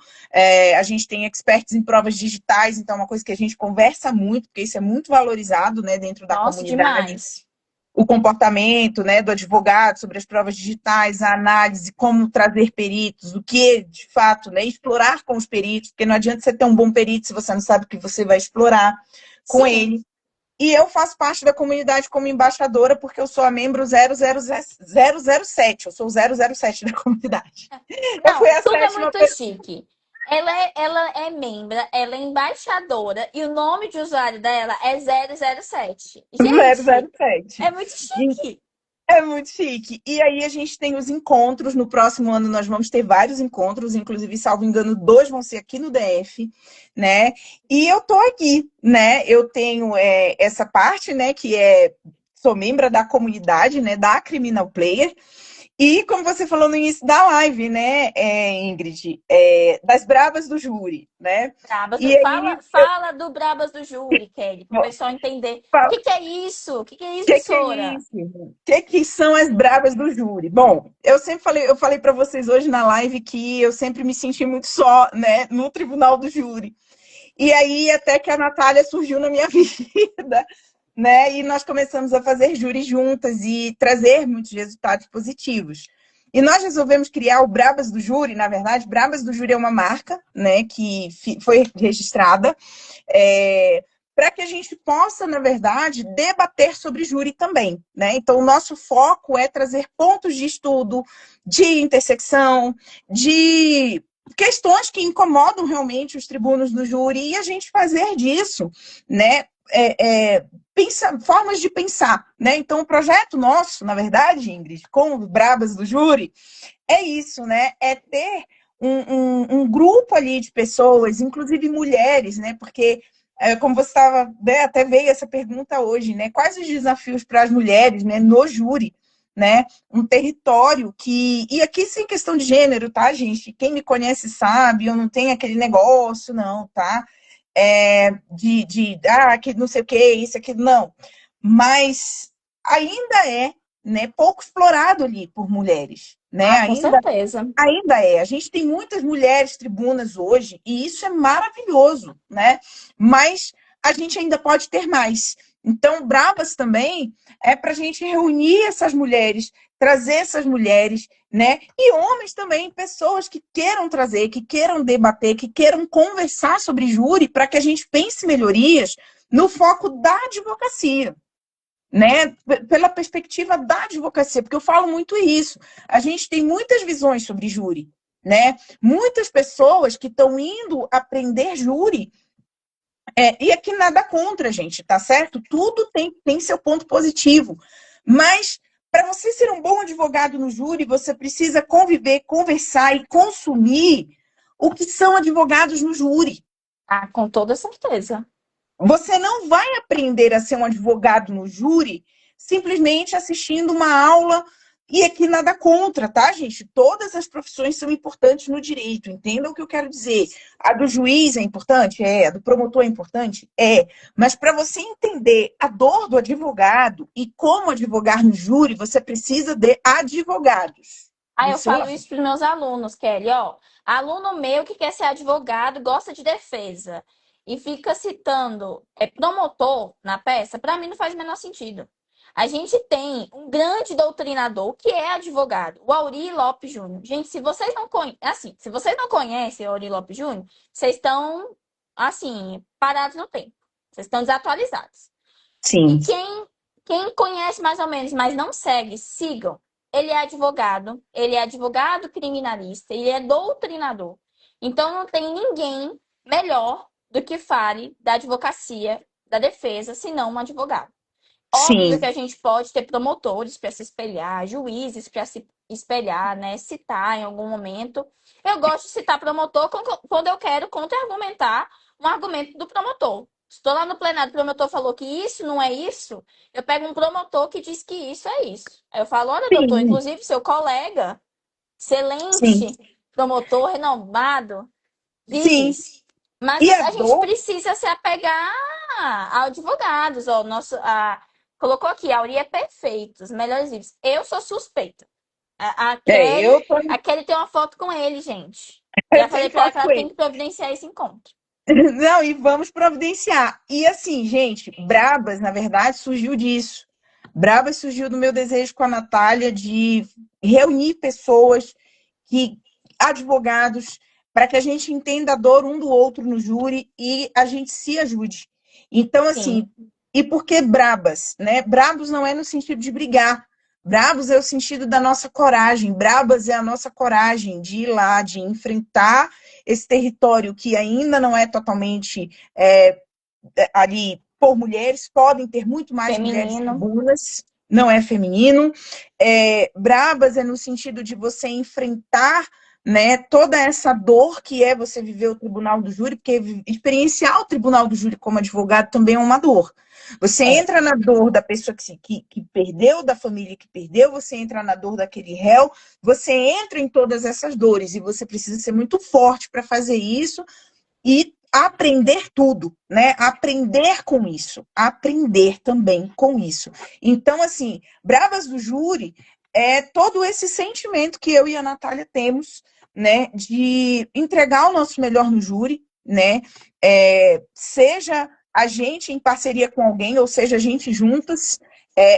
A gente tem experts em provas digitais, então é uma coisa que a gente conversa muito, porque isso é muito valorizado, né, dentro da Nossa, comunidade. demais. O comportamento, né, do advogado sobre as provas digitais, a análise, como trazer peritos, o que, de fato, né, explorar com os peritos, porque não adianta você ter um bom perito se você não sabe o que você vai explorar com Sim. ele. E eu faço parte da comunidade como embaixadora, porque eu sou a membro 007. Eu sou o 007 da comunidade. Eu fui Não, a tudo é sétima muito chique. Ela é membra, ela é embaixadora e o nome de usuário dela é 007. pessoa Gente, 007. é muito chique. É muito chique. E aí a gente tem os encontros. No próximo ano nós vamos ter vários encontros, inclusive, salvo engano, 2 vão ser aqui no DF, né? E eu tô aqui, né? Eu tenho essa parte, né? Que sou membro da comunidade, né? Da Criminal Player. E como você falou no início da live, né, Ingrid, das Bravas do Júri, né? Brabas E do, aí fala do Brabas do Júri, Kelly, para o eu pessoal entender. O falo, que que é isso? O que que é o isso, que é professora? isso? O que são as Bravas do Júri? Bom, eu falei para vocês hoje na live que eu sempre me senti muito só, né, no Tribunal do Júri. E aí até que a Natália surgiu na minha vida, né? E nós começamos a fazer júri juntas e trazer muitos resultados positivos. E nós resolvemos criar o Brabas do Júri, na verdade, Brabas do Júri é uma marca, né, que foi registrada, para que a gente possa, na verdade, debater sobre júri também, né? Então, o nosso foco é trazer pontos de estudo, de intersecção, de questões que incomodam realmente os tribunos do júri e a gente fazer disso, né? Formas de pensar, né? Então, o projeto nosso, na verdade, Ingrid, com os Brabas do Júri, é isso, né? É ter um grupo ali de pessoas, inclusive mulheres, né? Porque, como você estava, né, até veio essa pergunta hoje, né? Quais os desafios para as mulheres, né, no júri, né? Um território que. E aqui sem questão de gênero, tá, gente? Quem me conhece sabe, eu não tenho aquele negócio, não, tá? Que não sei o que, isso, aquilo, não. Mas ainda né, pouco explorado ali por mulheres, né? Ah, com certeza. Ainda é. A gente tem muitas mulheres tribunas hoje, e isso é maravilhoso, né? Mas a gente ainda pode ter mais. Então, Bravas também é para a gente reunir essas mulheres, trazer essas mulheres, né? E homens também, pessoas que queiram trazer, que queiram debater, que queiram conversar sobre júri, para que a gente pense melhorias no foco da advocacia, né? Pela perspectiva da advocacia, porque eu falo muito isso. A gente tem muitas visões sobre júri, né? Muitas pessoas que estão indo aprender júri, e aqui nada contra, gente, tá certo? Tudo tem seu ponto positivo, mas para você ser um bom advogado no júri, você precisa conviver, conversar e consumir o que são advogados no júri. Ah, com toda certeza. Você não vai aprender a ser um advogado no júri simplesmente assistindo uma aula. E aqui nada contra, tá, gente? Todas as profissões são importantes no direito, entendam o que eu quero dizer. A do juiz é importante? É. A do promotor é importante? É. Mas para você entender a dor do advogado e como advogar no júri, você precisa de advogados Ah, do eu seu falo lado. isso para os meus alunos, Kelly, ó. Aluno meu que quer ser advogado, gosta de defesa e fica citando promotor na peça, para mim não faz o menor sentido. A gente tem um grande doutrinador que é advogado, o Auri Lopes Júnior. Gente, se vocês não conhecem, assim, se vocês não conhecem o Auri Lopes Júnior, vocês estão assim, parados no tempo. Vocês estão desatualizados. E Sim, quem conhece mais ou menos, mas não segue, sigam. Ele é advogado criminalista, ele é doutrinador. Então não tem ninguém melhor do que fale da advocacia, da defesa, senão um advogado. Óbvio que sim, a gente pode ter promotores para se espelhar, juízes para se espelhar, né? Citar em algum momento. Eu gosto de citar promotor quando eu quero contra-argumentar um argumento do promotor. Estou lá no plenário, o promotor falou que isso não é isso. Eu pego um promotor que diz que isso é isso. Aí eu falo: olha, doutor, sim, inclusive seu colega, sim, excelente promotor, renomado, sim. diz. Mas E a a gente dor, precisa se apegar a advogados. Ó, colocou aqui, a Auri é perfeito, os melhores livros. Eu sou suspeita. eu tô A Kelly tem uma foto com ele, gente. Já falei sem pra ela foto que ela com tem ele. que providenciar esse encontro. Não, e vamos providenciar. E assim, gente, Brabas, na verdade, surgiu disso. Brabas surgiu do meu desejo com a Natália de reunir pessoas, que advogados, para que a gente entenda a dor um do outro no júri e a gente se ajude. Então, assim, Sim. E por que brabas, né? Brabos não é no sentido de brigar. Brabos é o sentido da nossa coragem. Brabas é a nossa coragem de ir lá, de enfrentar esse território que ainda não é totalmente ali por mulheres, podem ter muito mais mulheres Feminino. tribunas, não é feminino. Brabas é no sentido de você enfrentar, né, toda essa dor que é você viver o tribunal do júri, porque experienciar o tribunal do júri como advogado também é uma dor. Você É. entra na dor da pessoa que perdeu, da família que perdeu, você entra na dor daquele réu, você entra em todas essas dores e você precisa ser muito forte para fazer isso e aprender tudo, né? Aprender com isso, aprender também com isso. Então, assim, Bravas do Júri é todo esse sentimento que eu e a Natália temos, né? De entregar o nosso melhor no júri, né? Seja a gente em parceria com alguém, ou seja, a gente juntas,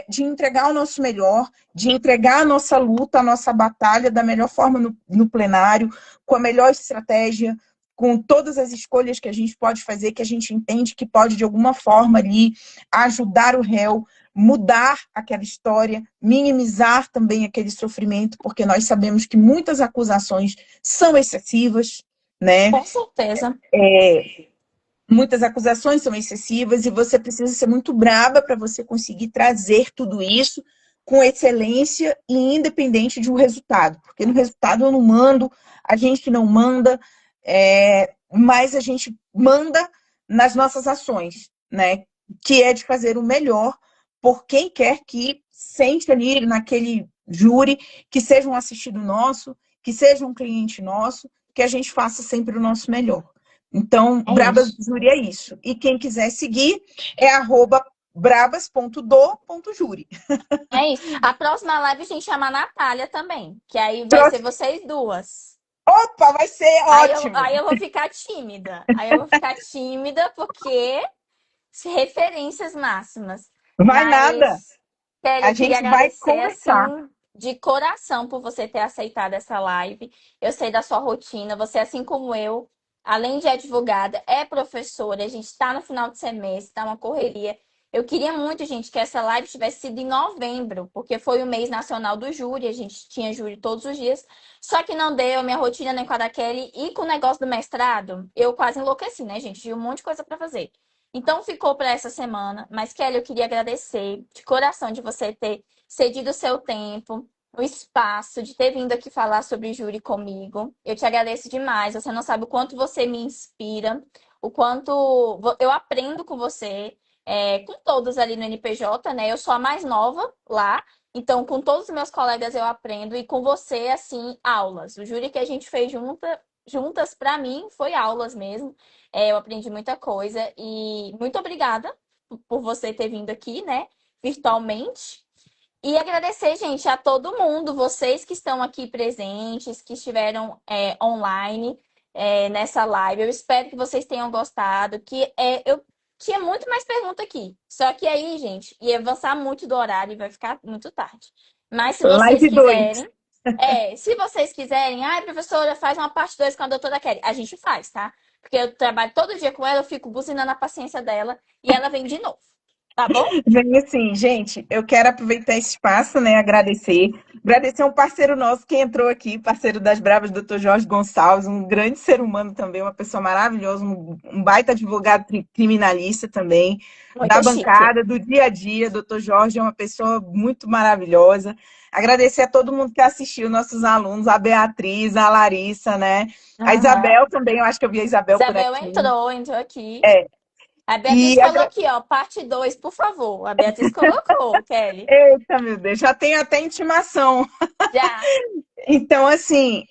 de entregar o nosso melhor, de entregar a nossa luta, a nossa batalha da melhor forma no plenário, com a melhor estratégia, com todas as escolhas que a gente pode fazer, que a gente entende que pode, de alguma forma, ali, ajudar o réu, mudar aquela história, minimizar também aquele sofrimento, porque nós sabemos que muitas acusações são excessivas, né? Com certeza. Muitas acusações são excessivas e você precisa ser muito braba para você conseguir trazer tudo isso com excelência e independente de um resultado. Porque no resultado eu não mando, a gente não manda, mas a gente manda nas nossas ações, né? Que é de fazer o melhor por quem quer que sente ali naquele júri, que seja um assistido nosso, que seja um cliente nosso, que a gente faça sempre o nosso melhor. Então, É Brabas isso. do Júri é isso. E quem quiser seguir é @brabas.do.júri. É isso. A próxima live a gente chama a Natália também, que aí vai ser vocês duas. Opa, vai ser Aí eu, ótimo. aí eu vou ficar tímida. Aí eu vou ficar tímida porque referências máximas. Vai nada. Mas, Kelly, A eu queria gente vai agradecer conversar. assim de coração por você ter aceitado essa live. Eu sei da sua rotina, você, assim como eu, além de advogada, é professora. A gente está no final de semestre, está uma correria. Eu queria muito, gente, que essa live tivesse sido em novembro, porque foi o mês nacional do júri, a gente tinha júri todos os dias. Só que não deu, minha rotina nem com a da Kelly e com o negócio do mestrado, eu quase enlouqueci, né, gente? Tinha um monte de coisa para fazer. Então ficou para essa semana, mas Kelly, eu queria agradecer de coração de você ter cedido o seu tempo, o espaço, de ter vindo aqui falar sobre júri comigo. Eu te agradeço demais. Você não sabe o quanto você me inspira, o quanto eu aprendo com você, com todos ali no NPJ, né? Eu sou a mais nova lá, então com todos os meus colegas eu aprendo e com você, assim, aulas. O júri que a gente fez juntas, para mim, foi aulas mesmo. Eu aprendi muita coisa e muito obrigada por você ter vindo aqui, né, virtualmente. E agradecer, gente, a todo mundo, vocês que estão aqui presentes, que estiveram online nessa live. Eu espero que vocês tenham gostado, eu tinha muito mais pergunta aqui. Só que aí, gente, ia avançar muito do horário e vai ficar muito tarde. Mas se vocês Live 2. quiserem, se vocês quiserem, ai, professora, faz uma parte 2 com a doutora Kelly. A gente faz, tá? Porque eu trabalho todo dia com ela, eu fico buzinando a paciência dela e ela vem de novo. Tá bom? Vem assim, gente, eu quero aproveitar esse espaço, né, agradecer. Agradecer a um parceiro nosso que entrou aqui, parceiro das Bravas, doutor Jorge Gonçalves, um grande ser humano também, uma pessoa maravilhosa, um baita advogado criminalista também, da Muito chique. bancada, do dia a dia. Doutor Jorge é uma pessoa muito maravilhosa. Agradecer a todo mundo que assistiu, nossos alunos, a Beatriz, a Larissa, né? A Aham. Isabel também, eu acho que eu vi a Isabel por Isabel aqui. entrou aqui. É, A Beatriz e falou aqui, ó, parte 2, por favor. A Beatriz colocou, Kelly. eita, meu Deus, já tem até intimação. Já. Então, assim,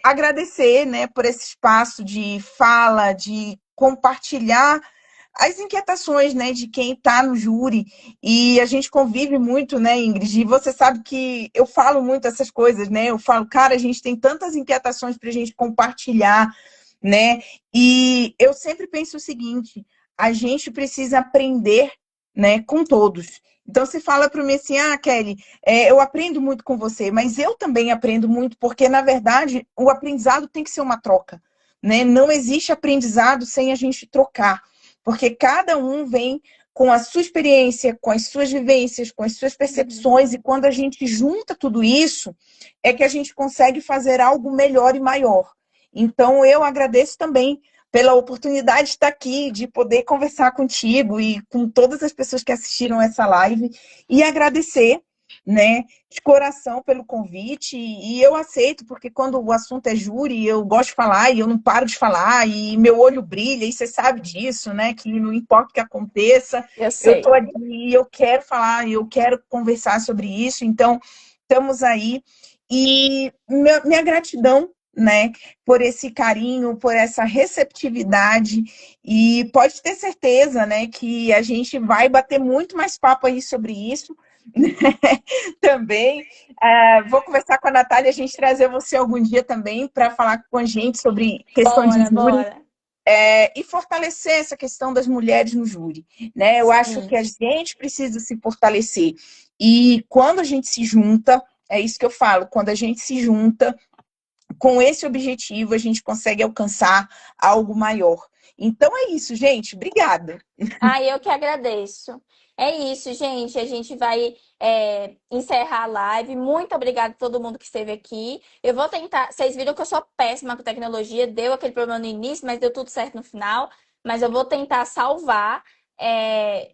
agradecer, né, por esse espaço de fala, de compartilhar as inquietações, né, de quem está no júri. E a gente convive muito, né, Ingrid? E você sabe que eu falo muito essas coisas, né? Eu falo, cara, a gente tem tantas inquietações para a gente compartilhar, né? E eu sempre penso o seguinte: a gente precisa aprender, né, com todos. Então, você fala para mim assim, Kelly, eu aprendo muito com você, mas eu também aprendo muito, porque, na verdade, o aprendizado tem que ser uma troca, né? Não existe aprendizado sem a gente trocar, porque cada um vem com a sua experiência, com as suas vivências, com as suas percepções, e quando a gente junta tudo isso, é que a gente consegue fazer algo melhor e maior. Então, eu agradeço também pela oportunidade de estar aqui, de poder conversar contigo e com todas as pessoas que assistiram essa live, e agradecer, né, de coração pelo convite, e eu aceito, porque quando o assunto é júri, eu gosto de falar, e eu não paro de falar, e meu olho brilha, e você sabe disso, né, que não importa o que aconteça, Eu eu sei. estou aqui e eu quero falar, eu quero conversar sobre isso, então, estamos aí, e minha gratidão, né, por esse carinho, por essa receptividade, e pode ter certeza, né, que a gente vai bater muito mais papo aí sobre isso, também. Vou conversar com a Natália, a gente trazer você algum dia também para falar com a gente sobre questão de Bora, júri, bora. e fortalecer essa questão das mulheres no júri, né? Eu acho que Sim. a gente precisa se fortalecer. E quando a gente se junta, é isso que eu falo, quando a gente se junta com esse objetivo, a gente consegue alcançar algo maior. Então é isso, gente. Obrigada. Eu que agradeço. É isso, gente. A gente vai encerrar a live. Muito obrigada a todo mundo que esteve aqui. Eu vou tentar. Vocês viram que eu sou péssima com tecnologia. Deu aquele problema no início, mas deu tudo certo no final. Mas eu vou tentar salvar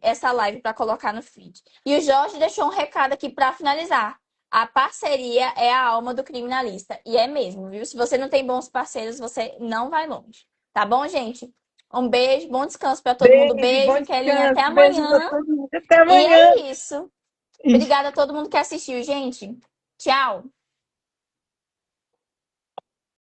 essa live para colocar no feed. E o Jorge deixou um recado aqui para finalizar. A parceria é a alma do criminalista. E é mesmo, viu? Se você não tem bons parceiros, você não vai longe. Tá bom, gente? Um beijo, bom descanso para todo mundo. Beijo, bom Beijo, Kelly, até descanso. Beijo para amanhã. todo mundo. Até E amanhã. é isso. Obrigada a todo mundo que assistiu, gente. Tchau.